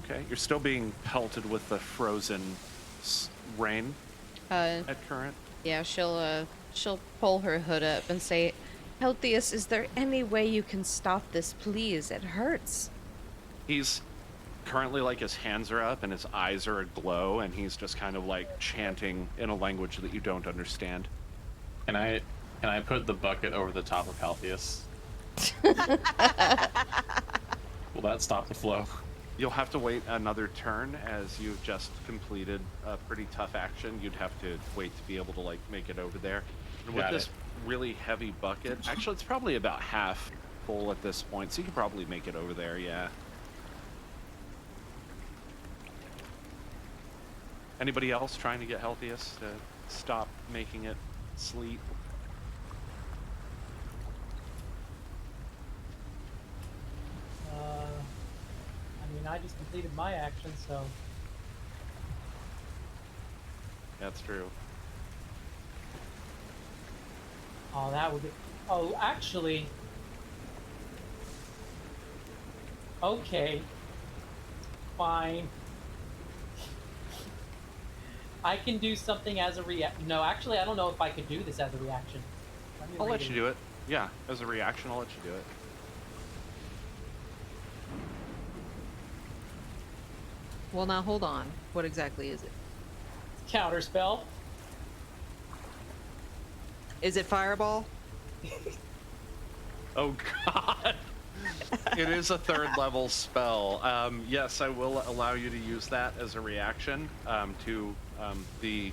Okay, you're still being pelted with the frozen rain Uh, at current. yeah, she'll pull her hood up and say, "Healthiest, is there any way you can stop this, please? It hurts." He's currently like, his hands are up and his eyes are aglow, and he's just kind of like chanting in a language that you don't understand. Can I put the bucket over the top of Healthiest? Will that stop the flow? You'll have to wait another turn, as you've just completed a pretty tough action. You'd have to wait to be able to like make it over there. And with Got this it. really heavy bucket, actually it's probably about half full at this point, so you can probably make it over there, yeah. Anybody else trying to get Healthiest to stop making it sleep? I mean, I just completed my action, so That's true. oh, that would be. Oh, actually, okay, fine. I can do something as a react. No, actually, I don't know if I could do this as a reaction. I'll let you do it. Yeah, as a reaction, I'll let you do it. Well, now hold on. What exactly is it? Counter spell. Is it fireball? Oh god! It is a 3rd level spell. Yes, I will allow you to use that as a reaction to the...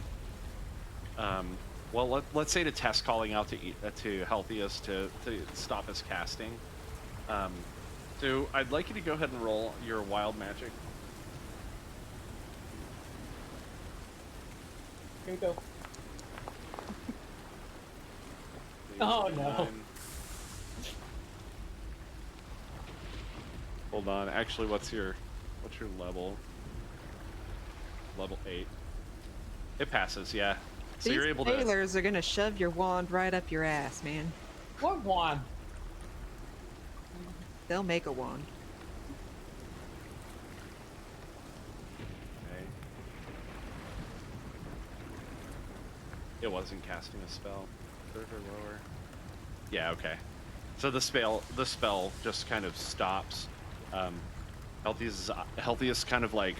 well, let's say to Tess calling out to Healthiest to stop his casting. So I'd like you to go ahead and roll your wild magic. Here we go. Oh, no. 9. Hold on. Actually, what's your level? Level 8. It passes, yeah. So These you're able to. sailors are gonna shove your wand right up your ass, man. What wand? They'll make a wand. Okay. It wasn't casting a spell. Third or lower. Yeah. Okay. So the spell just kind of stops. Healthiest kind of like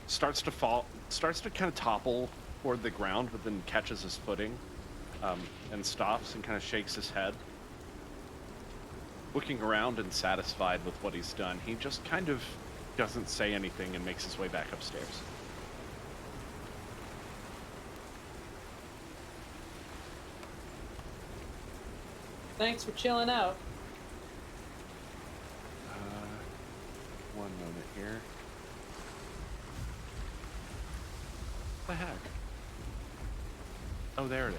starts to kind of topple toward the ground, but then catches his footing and stops and kind of shakes his head. Looking around and satisfied with what he's done, he just kind of doesn't say anything and makes his way back upstairs. Thanks for chilling out. One moment here. What the heck? Oh, there it is.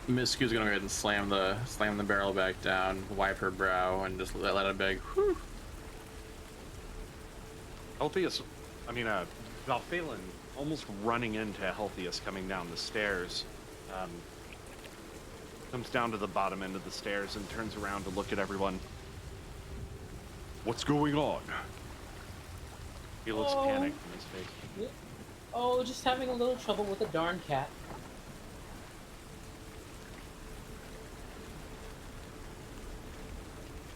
Misku's gonna go ahead and slam the barrel back down, wipe her brow, and just let it beg. Whew. Val'faelen, almost running into Healthiest coming down the stairs, comes down to the bottom end of the stairs and turns around to look at everyone. What's going on? He looks panicked in his face. Oh, just having a little trouble with a darn cat.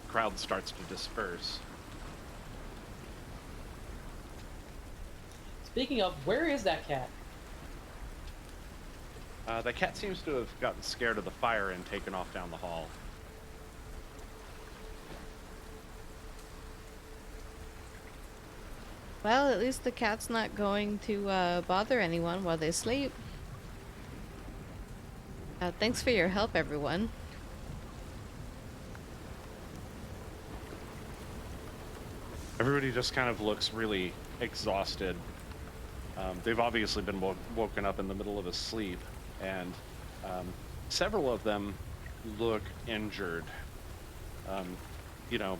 Crowd starts to disperse. Speaking of, where is that cat? The cat seems to have gotten scared of the fire and taken off down the hall. Well, at least the cat's not going to bother anyone while they sleep. Thanks for your help, everyone. Everybody just kind of looks really exhausted. They've obviously been woken up in the middle of a sleep, and several of them look injured.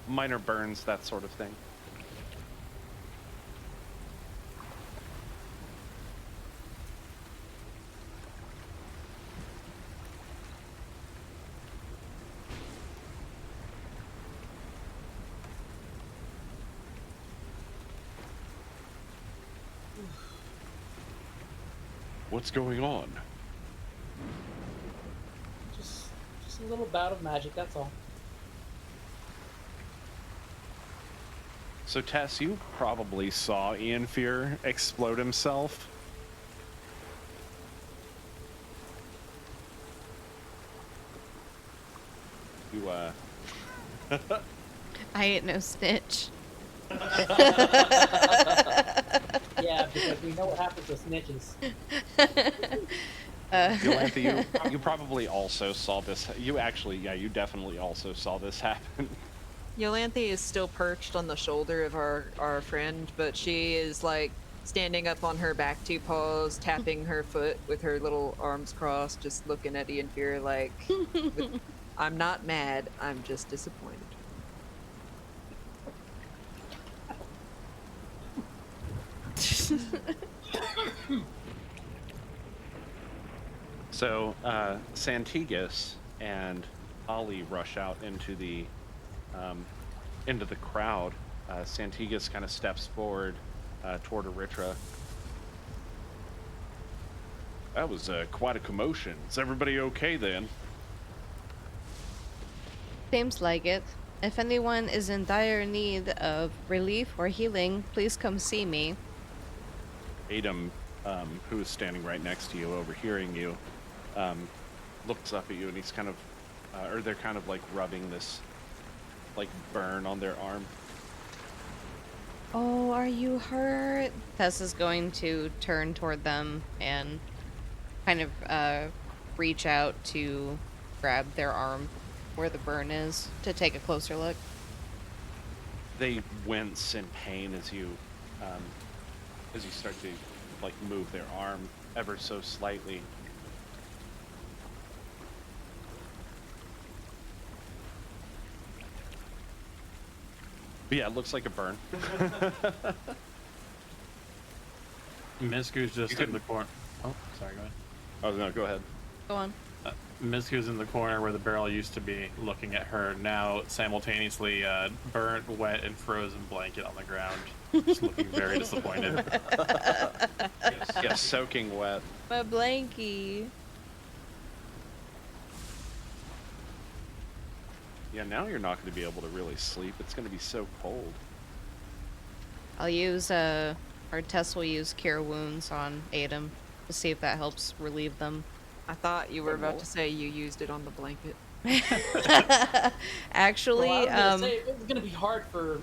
Minor burns, that sort of thing. What's going on? Just a little bout of magic, that's all. So Tess, you probably saw Ianfyr explode himself. You I ain't no snitch. Yeah, because we know what happens with snitches. Iolanthe, you probably also saw this. You definitely also saw this happen. Iolanthe is still perched on the shoulder of our friend, but she is like standing up on her back two paws, tapping her foot with her little arms crossed, just looking at Ianfyr like, I'm not mad, I'm just disappointed. So Santigus and Ollie rush out into the crowd. Santigus kind of steps forward toward Erytra. That was quite a commotion. Is everybody okay then? Seems like it. If anyone is in dire need of relief or healing, please come see me. Adam, who is standing right next to you, overhearing you, looks up at you, and he's kind of, or they're kind of like rubbing this, like, burn on their arm. Oh, are you hurt? Tess is going to turn toward them and kind of reach out to grab their arm where the burn is to take a closer look. they wince in pain as you start to like move their arm ever so slightly. But yeah, it looks like a burn. Misku's just You in the corner. Oh, sorry, go ahead. Oh no, go ahead. Go on. Misku's in the corner where the barrel used to be, looking at her now, simultaneously burnt, wet, and frozen blanket on the ground, just looking very disappointed. Yeah, soaking wet. My blankie. Yeah, now you're not going to be able to really sleep. It's going to be so cold. I'll use or Tess will use Cure Wounds on Adam to see if that helps relieve them. I thought you were about to say you used it on the blanket. Actually, Well, I was gonna say, it's gonna be hard for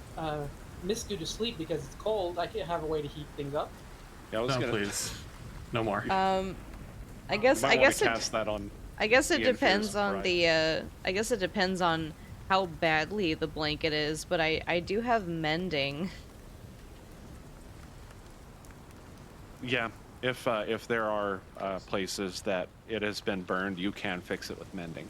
Misku to sleep because it's cold. I can't have a way to heat things up. Yeah, I was No, gonna, please. No more. I guess you might I wanna guess cast that on. I guess it Ianfyr's depends on pride. the I guess it depends on how badly the blanket is, but I do have mending. Yeah, if there are places that it has been burned, you can fix it with mending.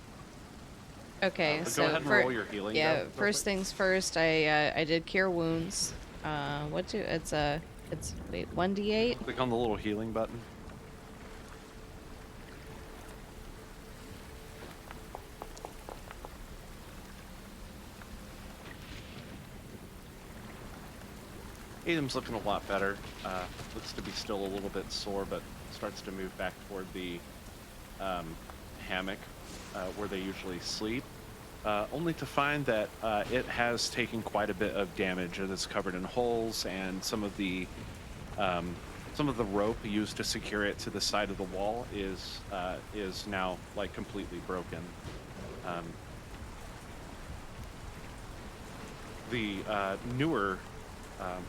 Okay, But so go ahead and roll your healing. yeah, though, real first quick. things first. I did Cure Wounds. It's wait 1d8. Click on the little healing button. Adam's looking a lot better. Looks to be still a little bit sore, but starts to move back toward the hammock where they usually sleep. Only to find that it has taken quite a bit of damage. It is covered in holes, and some of the rope used to secure it to the side of the wall is now like completely broken. The newer,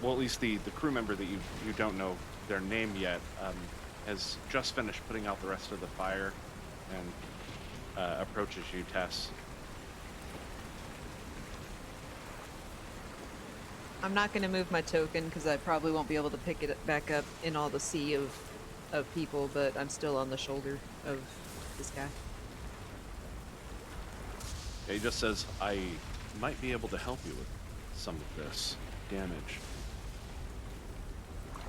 well, at least the crew member that you don't know their name yet, has just finished putting out the rest of the fire and approaches you, Tess. I'm not going to move my token because I probably won't be able to pick it back up in all the sea of people, but I'm still on the shoulder of this guy. Yeah, he just says, I might be able to help you with some of this damage.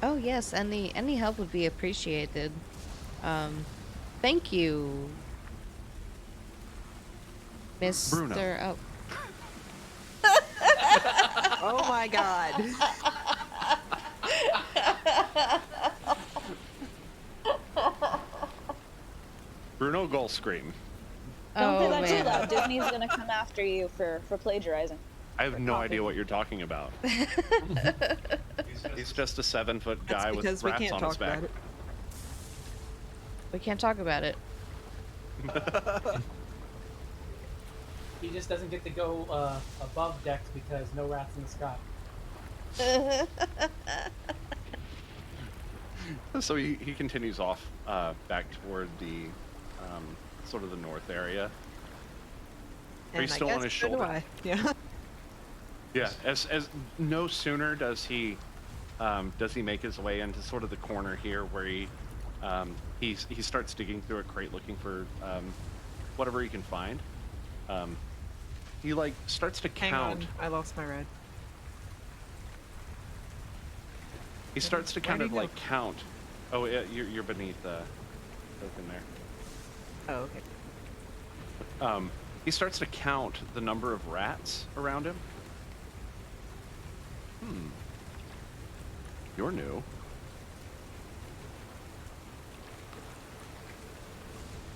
Oh yes, any help would be appreciated. Thank you, Mr. Bruno. Oh. Oh my god. Bruno Gulfscream. Don't do that too man. loud. Disney's gonna come after you for plagiarizing. I have no Coffee. idea what you're talking about. He's just a 7-foot That's guy with because we rats can't on talk his back. about it. We can't talk about it. He just doesn't get to go above decks because no rats in the sky. So he continues off back toward the sort of the north area. Are you And I still on guess his so do shoulder? I. Yeah. Yeah. As no sooner does he make his way into sort of the corner here where he starts digging through a crate looking for whatever he can find. He like starts to Hang count. on. I lost my ride. He starts to Where'd kind he of go? like count. Oh, yeah, you're beneath open there. Oh, okay. He starts to count the number of rats around him. You're new.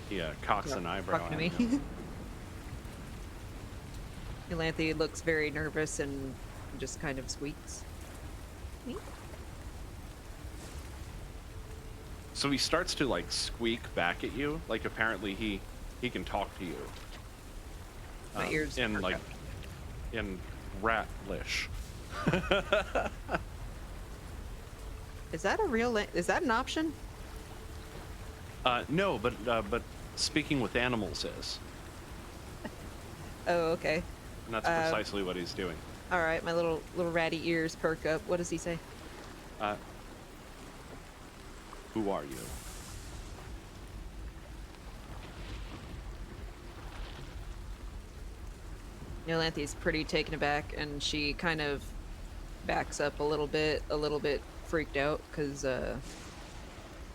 He cocks an eyebrow Talking at to you. me. Iolanthe looks very nervous and just kind of squeaks. So he starts to like squeak back at you. Like apparently he can talk to you. My ears in perk like up. in Ratlish. Is that a real? Is that an option? No, but speaking with animals is, Oh, okay. and that's precisely what he's doing. All right, my little ratty ears perk up. What does he say? Uh, who are you? Iolanthe's pretty taken aback, and she kind of backs up a little bit freaked out, because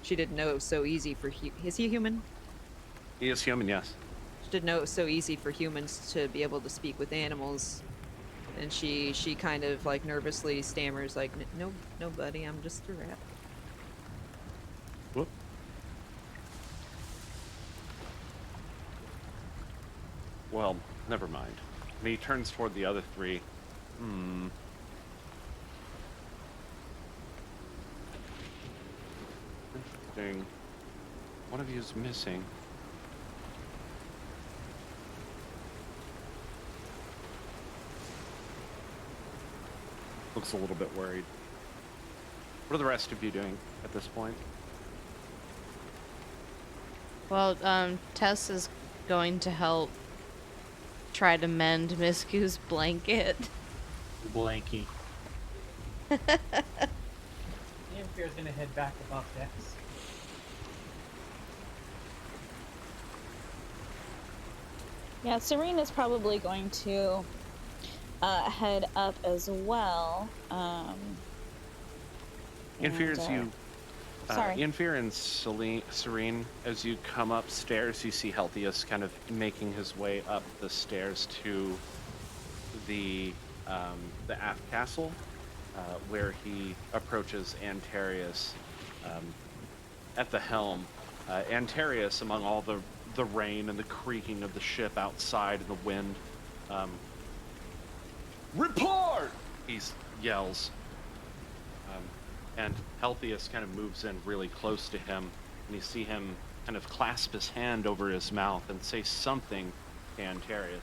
she didn't know it was so easy for is he human? He is human, yes. She didn't know it was so easy for humans to be able to speak with animals, and she kind of like nervously stammers like, no, buddy, I'm just a rat. Whoop. Well, never mind. And he turns toward the other three. Interesting. One of you is missing. Looks a little bit worried. What are the rest of you doing at this point? Well, Tess is going to help try to mend Misku's blanket. Blanky. Ianfyr's gonna head back above decks. Yeah, Serena's probably going to head up as well. Ianfyr, as you, sorry. Ianfyr and Serene, as you come upstairs, you see Healthius kind of making his way up the stairs to the aft castle, where he approaches Antarius at the helm. Antarius, among all the rain and the creaking of the ship outside and the wind, report! He yells. And Healthius kind of moves in really close to him, and you see him kind of clasp his hand over his mouth and say something to Antarius.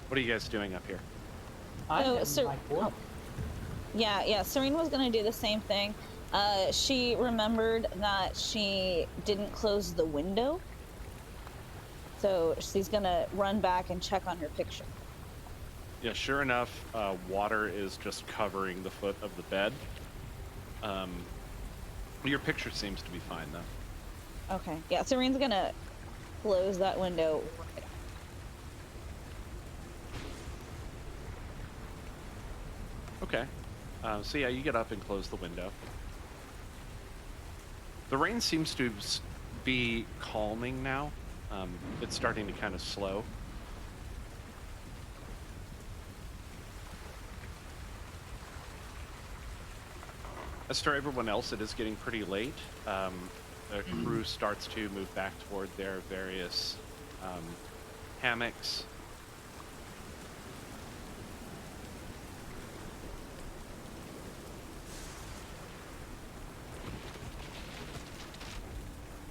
What are you guys doing up here? Yeah, Serene was going to do the same thing. She remembered that she didn't close the window, so she's going to run back and check on her picture. Yeah, sure enough, water is just covering the foot of the bed. Your picture seems to be fine, though. Okay, yeah, Serene's going to close that window. Okay. So yeah, you get up and close the window. The rain seems to be calming now. It's starting to kind of slow. As for everyone else, it is getting pretty late. The crew starts to move back toward their various hammocks.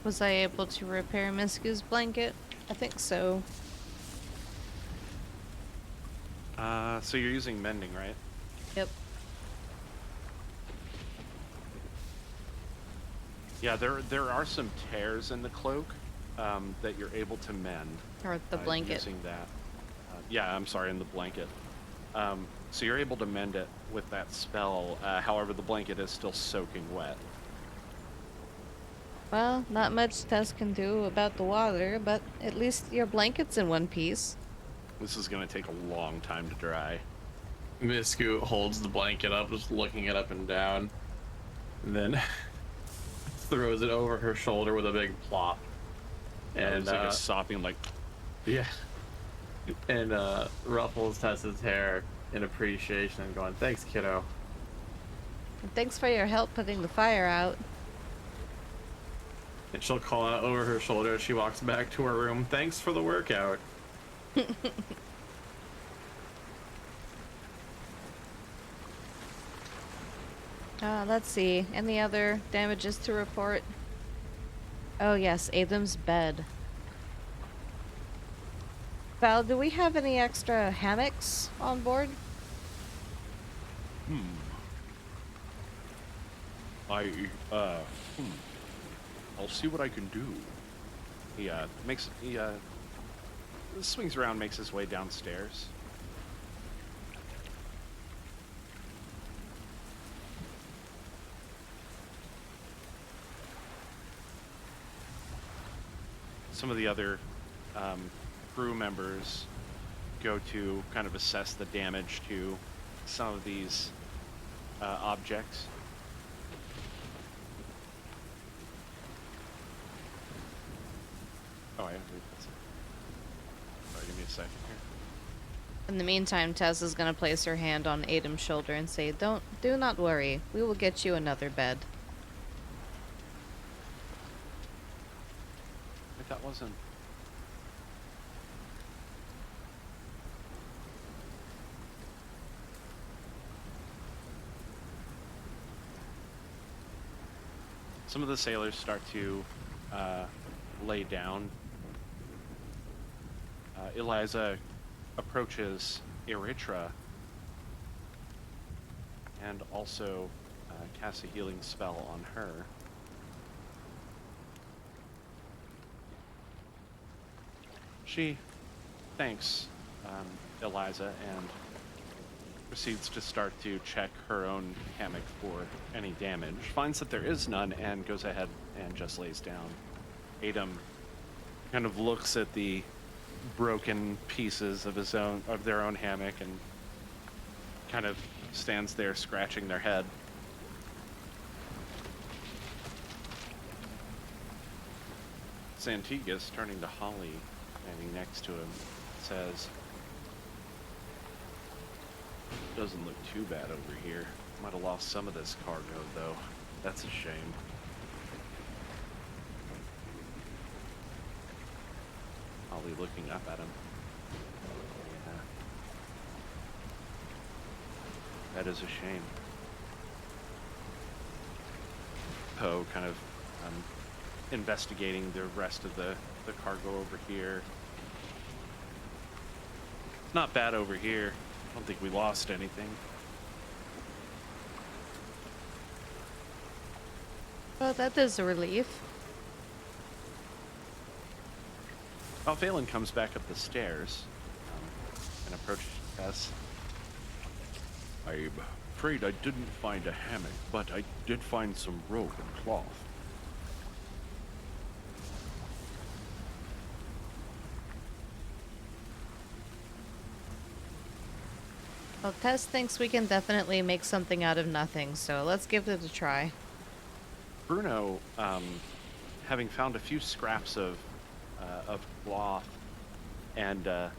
Was I able to repair Misku's blanket? I think so. So you're using mending, right? Yep. Yeah, there are some tears in the cloak that you're able to mend. Or the blanket. Using that. Yeah, I'm sorry, in the blanket. So you're able to mend it with that spell. However, the blanket is still soaking wet. Well, not much Tess can do about the water, but at least your blanket's in one piece. This is going to take a long time to dry. Misku holds the blanket up, just looking it up and down, and then throws it over her shoulder with a big plop. And it's like a sopping, like... Yeah. And ruffles Tess's hair in appreciation and going, "Thanks, kiddo." And thanks for your help putting the fire out. And she'll call out over her shoulder as she walks back to her room, "Thanks for the workout." Let's see. Any other damages to report? Oh yes, Adam's bed. Val, do we have any extra hammocks on board? I, hmm. I'll see what I can do. He swings around, makes his way downstairs. Some of the other crew members go to kind of assess the damage to some of these objects. Oh, I believe that's it. Sorry, give me a second here. In the meantime, Tess is gonna place her hand on Adam's shoulder and say, do not worry. We will get you another bed. If that wasn't... Some of the sailors start to lay down. Eliza approaches Erythra and also casts a healing spell on her. She thanks Eliza and proceeds to start to check her own hammock for any damage. Finds that there is none and goes ahead and just lays down. Adam kind of looks at the broken pieces of their own hammock and kind of stands there scratching their head. Santigas, turning to Holly, standing next to him, says, "Doesn't look too bad over here. Might have lost some of this cargo, though. That's a shame." Holly looking up at him. Yeah. That is a shame. Poe kind of investigating the rest of the cargo over here. It's not bad over here. I don't think we lost anything. Well, that is a relief. VGpunx comes back up the stairs and approaches Tess. "I'm afraid I didn't find a hammock, but I did find some rope and cloth." Well, Tess thinks we can definitely make something out of nothing, so let's give it a try. Bruno, having found a few scraps of cloth, and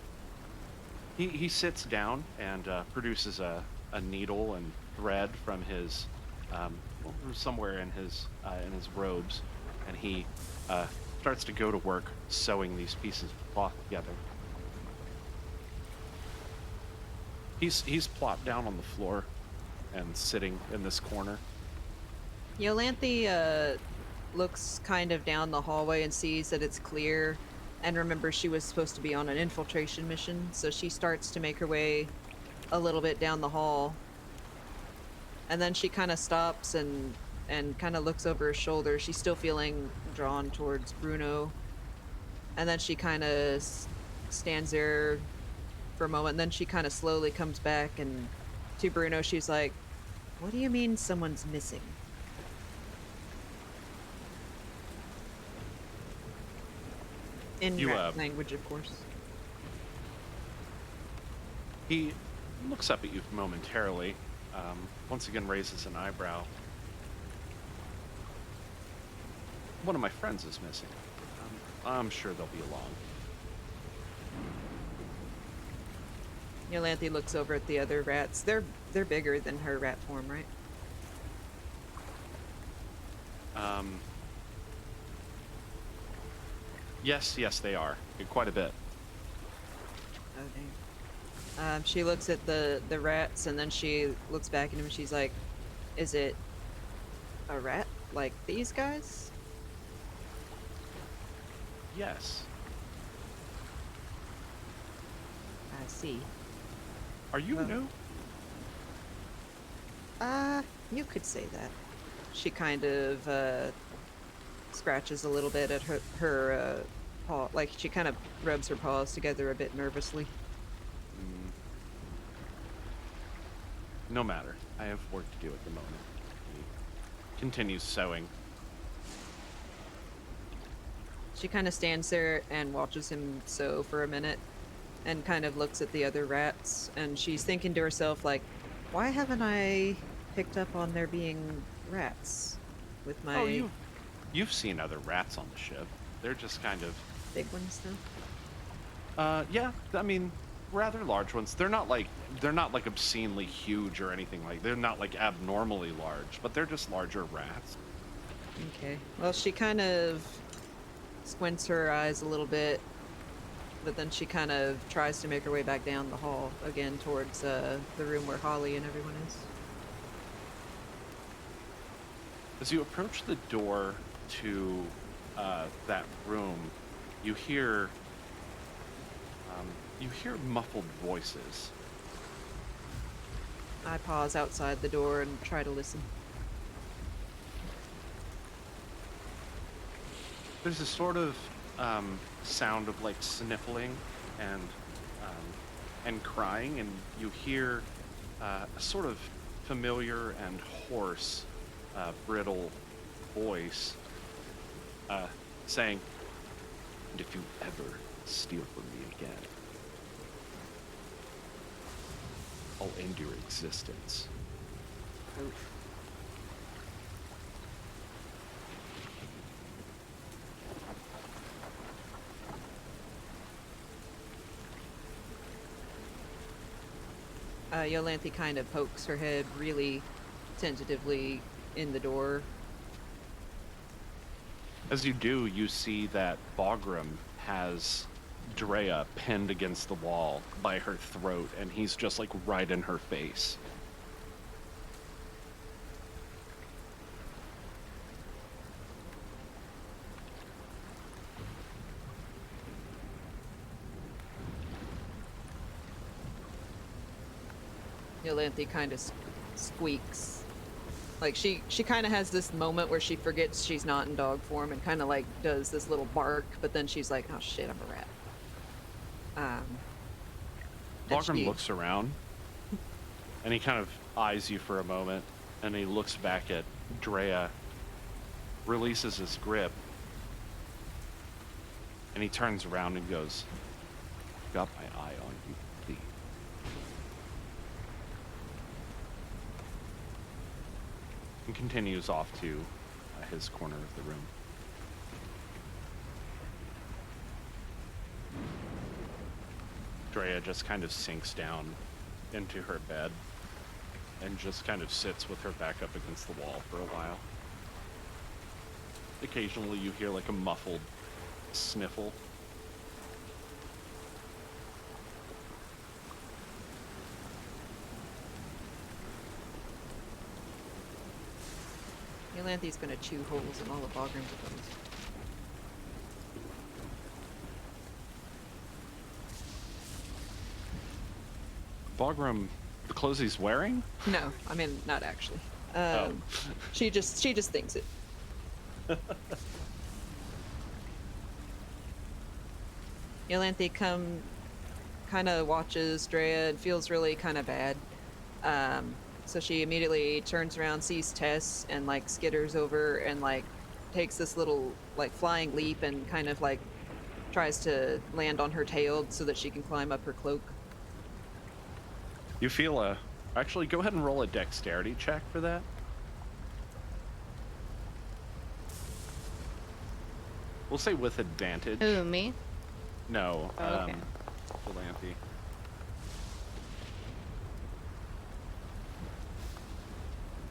he sits down and produces a needle and thread from his somewhere in his robes, and he starts to go to work sewing these pieces of cloth together. He's plopped down on the floor and sitting in this corner. Iolanthe looks kind of down the hallway and sees that it's clear, and remembers she was supposed to be on an infiltration mission, so she starts to make her way a little bit down the hall. And then she kind of stops and kind of looks over her shoulder. She's still feeling drawn towards Bruno. And then she kind of stands there for a moment, and then she kind of slowly comes back, and to Bruno she's like, "What do you mean someone's missing?" In rat language, of course. He looks up at you momentarily, once again raises an eyebrow. "One of my friends is missing. I'm sure they'll be along." Iolanthe looks over at the other rats. They're bigger than her rat form, right? Yes, they are. Quite a bit. Oh, dang. She looks at the rats, and then she looks back at him and she's like, "Is it a rat like these guys?" Yes. I see. Are you Well, new? You could say that. She kind of scratches a little bit at her paw, like she kind of rubs her paws together a bit nervously. No matter. I have work to do at the moment. He continues sewing. She kind of stands there and watches him sew for a minute and kind of looks at the other rats, and she's thinking to herself, like, why haven't I picked up on there being rats with my You've seen other rats on the ship. They're just kind of big ones though? yeah, I mean, rather large ones. They're not like obscenely huge or anything like. They're not like abnormally large, but they're just larger rats. Okay. Well, she kind of squints her eyes a little bit, but then she kind of tries to make her way back down the hall again towards the room where Holly and everyone is. As you approach the door to that room, you hear muffled voices. I pause outside the door and try to listen. There's a sort of sound of like sniffling and crying, and you hear a sort of familiar and hoarse, brittle voice saying, "And if you ever steal from me again, I'll end your existence." Oof. Iolanthe kind of pokes her head really tentatively in the door. As you do, you see that Bagram has Drea pinned against the wall by her throat, and he's just like right in her face. Iolanthe kind of squeaks. Like she kind of has this moment where she forgets she's not in dog form and kind of like does this little bark, but then she's like, "Oh shit, I'm a rat." And Bagram looks around, and he kind of eyes you for a moment, and he looks back at Drea, releases his grip, and he turns around and goes, "Got my eye on you, Lee." And continues off to his corner of the room. Drea just kind of sinks down into her bed and just kind of sits with her back up against the wall for a while. Occasionally you hear like a muffled sniffle. Iolanthe's gonna chew holes in all of Bagram's clothes. Bagram, the clothes he's wearing? No, I mean not actually. Oh. She just thinks it. Iolanthe kind of watches Drea and feels really kind of bad. So she immediately turns around, sees Tess, and like skitters over and like takes this little like flying leap and kind of like tries to land on her tail so that she can climb up her cloak. You feel actually go ahead and roll a dexterity check for that. We'll say with advantage. Who, me? No, Oh, okay. Iolanthe.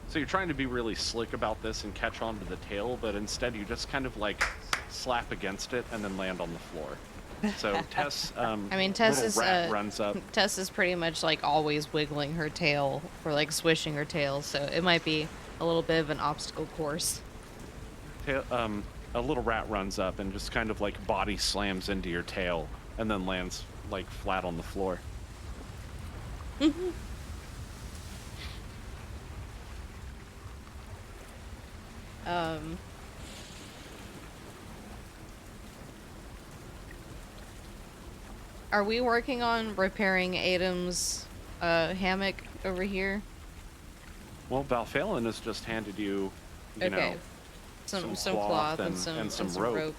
So you're trying to be really slick about this and catch onto the tail, but instead you just kind of like slap against it and then land on the floor. So Tess, I mean, Tess little is rat runs up. Tess is pretty much like always wiggling her tail for like swishing her tail, so it might be a little bit of an obstacle course. A little rat runs up and just kind of like body slams into your tail and then lands like flat on the floor. Um, are we working on repairing Adam's hammock over here? Well, val'faelen has just handed you, you Okay. know, Some cloth and some some rope.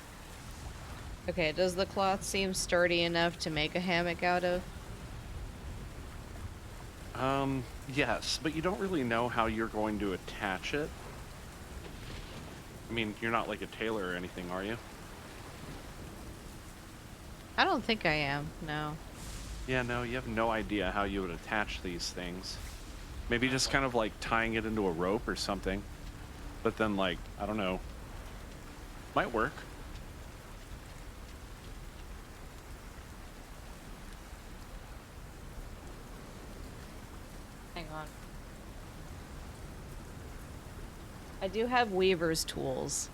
Okay, does the cloth seem sturdy enough to make a hammock out of? Yes, but you don't really know how you're going to attach it. I mean, you're not like a tailor or anything, are you? I don't think I am, no. Yeah, no, you have no idea how you would attach these things. Maybe just kind of like tying it into a rope or something. But then, like, I don't know. Might work. Hang on. I do have weaver's tools.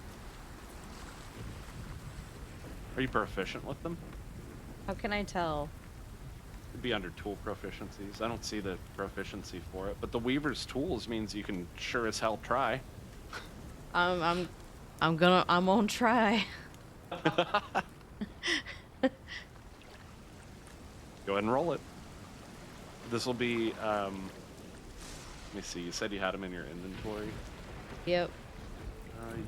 Are you proficient with them? How can I tell? It'd be under tool proficiencies. I don't see the proficiency for it. But the weaver's tools means you can sure as hell try. I'm gonna try. Go ahead and roll it. This will be, let me see, you said you had them in your inventory. Yep.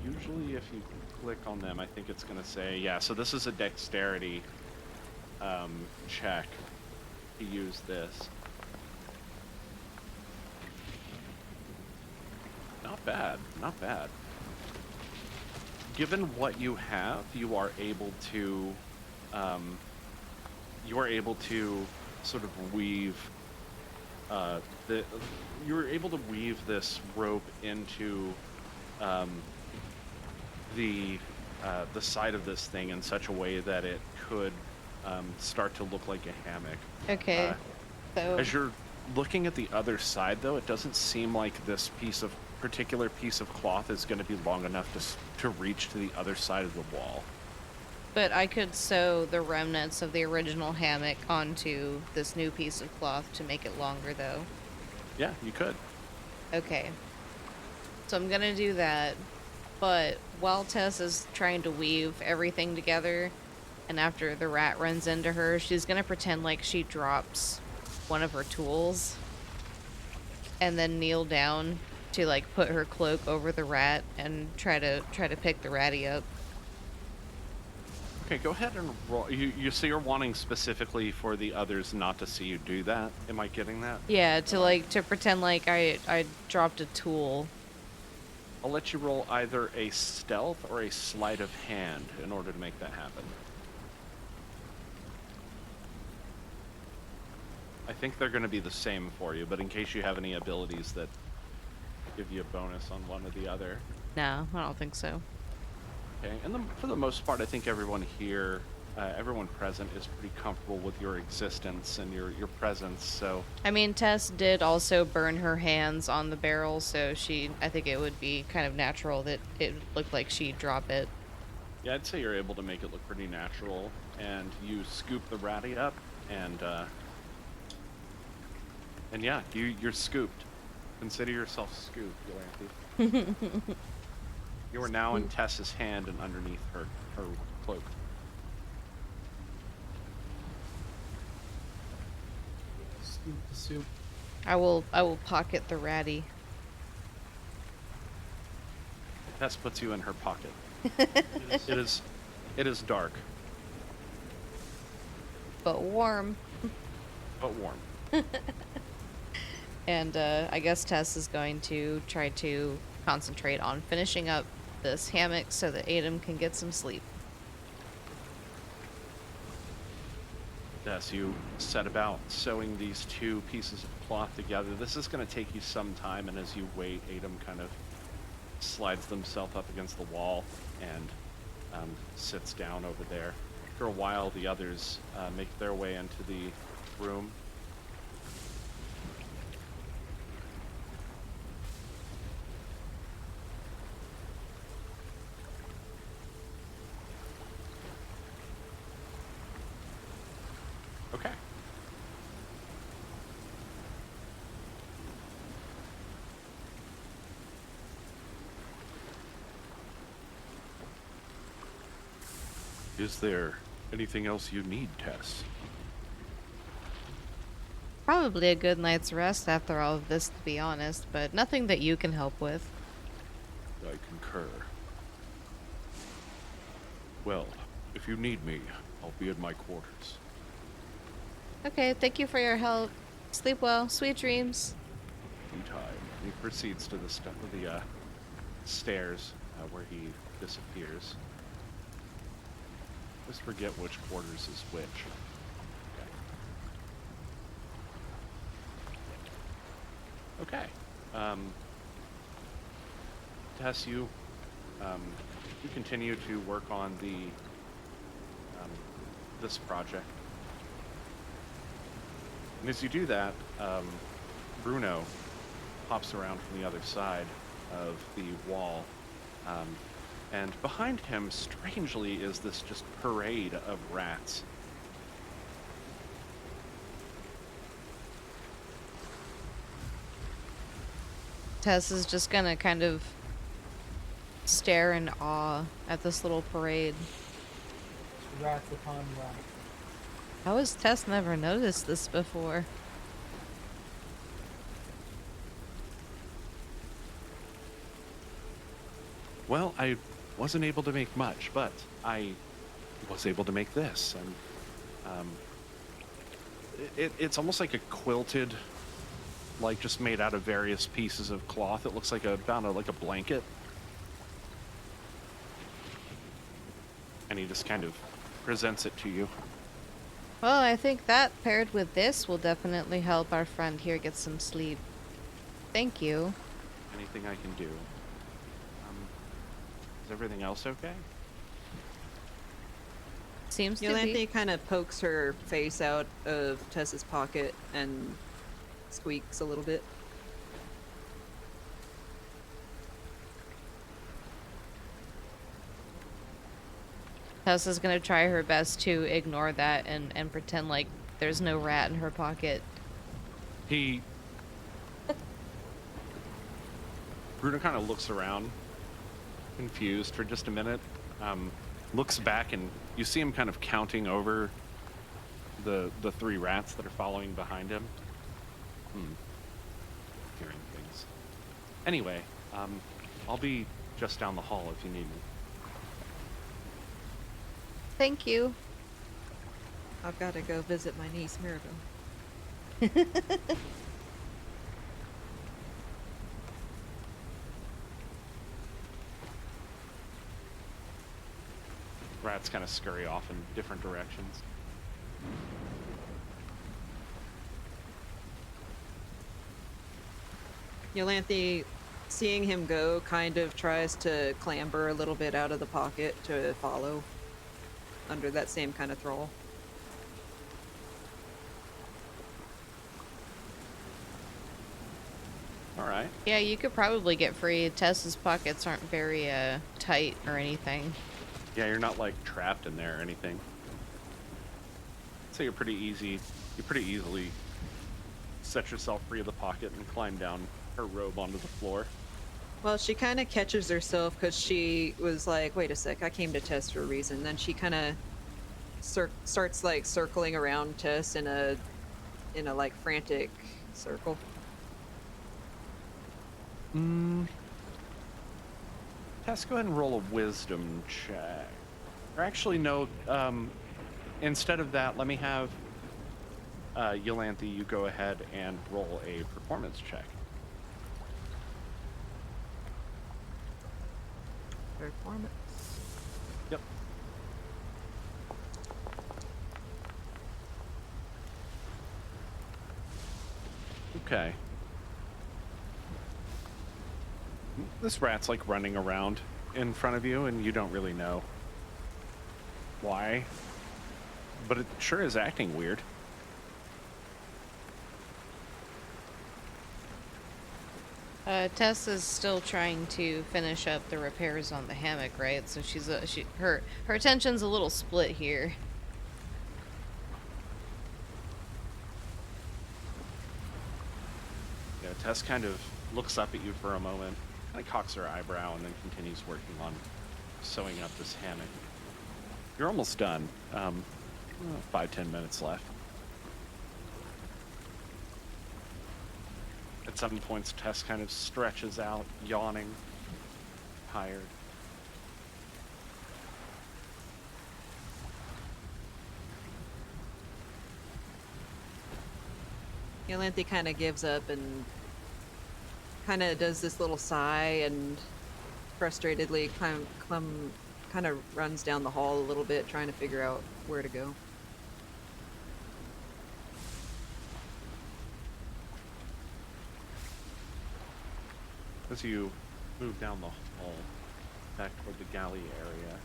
Usually if you click on them, I think it's going to say, yeah, so this is a dexterity check to use this. Not bad, not bad. Given what you have, you are able to sort of weave you're able to weave this rope into the side of this thing in such a way that it could start to look like a hammock. Okay. So As you're looking at the other side, though, it doesn't seem like this particular piece of cloth is going to be long enough to reach to the other side of the wall. but I could sew the remnants of the original hammock onto this new piece of cloth to make it longer, though. Yeah, you could. Okay. So I'm gonna do that, but while Tess is trying to weave everything together, and after the rat runs into her, she's gonna pretend like she drops one of her tools, and then kneel down to like put her cloak over the rat and try to pick the ratty up. Okay, go ahead and roll. You so you're wanting specifically for the others not to see you do that? Am I getting that? Yeah, to pretend like I dropped a tool. I'll let you roll either a stealth or a sleight of hand in order to make that happen. I think they're going to be the same for you, but in case you have any abilities that give you a bonus on one or the other. No, I don't think so. Okay, and for the most part, I think everyone here, everyone present is pretty comfortable with your existence and your presence, so... I mean, Tess did also burn her hands on the barrel, so I think it would be kind of natural that it looked like she'd drop it. Yeah, I'd say you're able to make it look pretty natural, and you scoop the ratty up, and yeah, you're scooped. Consider yourself scooped, Iolanthe. You are now in Tess's hand and underneath her cloak. Scoop the soup. I will pocket the ratty. Tess puts you in her pocket. It is dark, But warm. but warm. And I guess Tess is going to try to concentrate on finishing up this hammock so that Adam can get some sleep. As you set about sewing these two pieces of cloth together, this is going to take you some time, and as you wait, Adam kind of slides himself up against the wall and sits down over there. After a while, the others make their way into the room. Okay. Is there anything else you need, Tess? Probably a good night's rest after all of this, to be honest, but nothing that you can help with. I concur. Well, if you need me, I'll be at my quarters. Okay, thank you for your help. Sleep well. Sweet dreams. Time. He proceeds to the stairs where he disappears. Just forget which quarters is which. Okay. Tess, you continue to work on this project. And as you do that, Bruno pops around from the other side of the wall. And behind him, strangely, is this just parade of rats. Tess is just gonna kind of stare in awe at this little parade. Rats upon rats. How has Tess never noticed this before? Well, I wasn't able to make much, but I was able to make this. And it's almost like a quilted, like just made out of various pieces of cloth. It looks like like a blanket. And he just kind of presents it to you. Well, I think that paired with this will definitely help our friend here get some sleep. Thank you. Anything I can do. Is everything else okay? Seems to be. Iolanthe kind of pokes her face out of Tess's pocket and squeaks a little bit. Tess is gonna try her best to ignore that and pretend like there's no rat in her pocket. Bruno kind of looks around, confused for just a minute, looks back, and you see him kind of counting over the three rats that are following behind him. Hearing things. Anyway, I'll be just down the hall if you need me. Thank you. I've got to go visit my niece, Mirabelle. Rats kind of scurry off in different directions. Iolanthe, seeing him go, kind of tries to clamber a little bit out of the pocket to follow under that same kind of thrall. All right. Yeah, you could probably get free. Tess's pockets aren't very tight or anything. Yeah, you're not like trapped in there or anything. So you pretty easily set yourself free of the pocket and climb down her robe onto the floor. Well, she kind of catches herself because she was like, wait a sec, I came to Tess for a reason. Then she kind of starts like circling around Tess in a like frantic circle. Tess, go ahead and roll a wisdom check. Or actually, no, instead of that, let me have Iolanthe, you go ahead and roll a performance check. Performance. Yep. Okay. This rat's like running around in front of you, and you don't really know why, but it sure is acting weird. Tess is still trying to finish up the repairs on the hammock, right? So her attention's a little split here. Yeah, Tess kind of looks up at you for a moment, kind of cocks her eyebrow, and then continues working on sewing up this hammock. You're almost done. 5-10 minutes left. At some points, Tess kind of stretches out, yawning, tired. Iolanthe kind of gives up and kind of does this little sigh and frustratedly kind of runs down the hall a little bit, trying to figure out where to go. As you move down the hall back toward the galley area,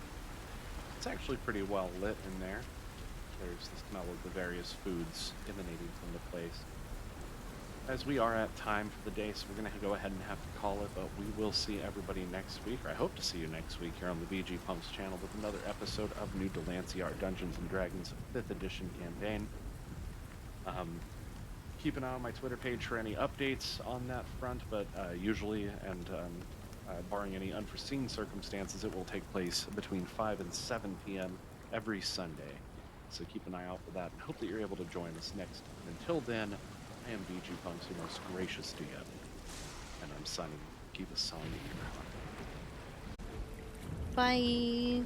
it's actually pretty well lit in there. There's the smell of the various foods emanating from the place. As we are at time for the day, so we're going to go ahead and have to call it, but we will see everybody next week, or I hope to see you next week here on the VGpunx channel with another episode of New Dalancia, our Dungeons & Dragons 5th edition campaign. Keep an eye on my Twitter page for any updates on that front, but usually, and barring any unforeseen circumstances, it will take place between 5 and 7 p.m. every Sunday. So keep an eye out for that, and hope that you're able to join us next time. Until then, I am VGpunx, your most gracious DM, and I'm signing. Keep a song in your heart. Bye.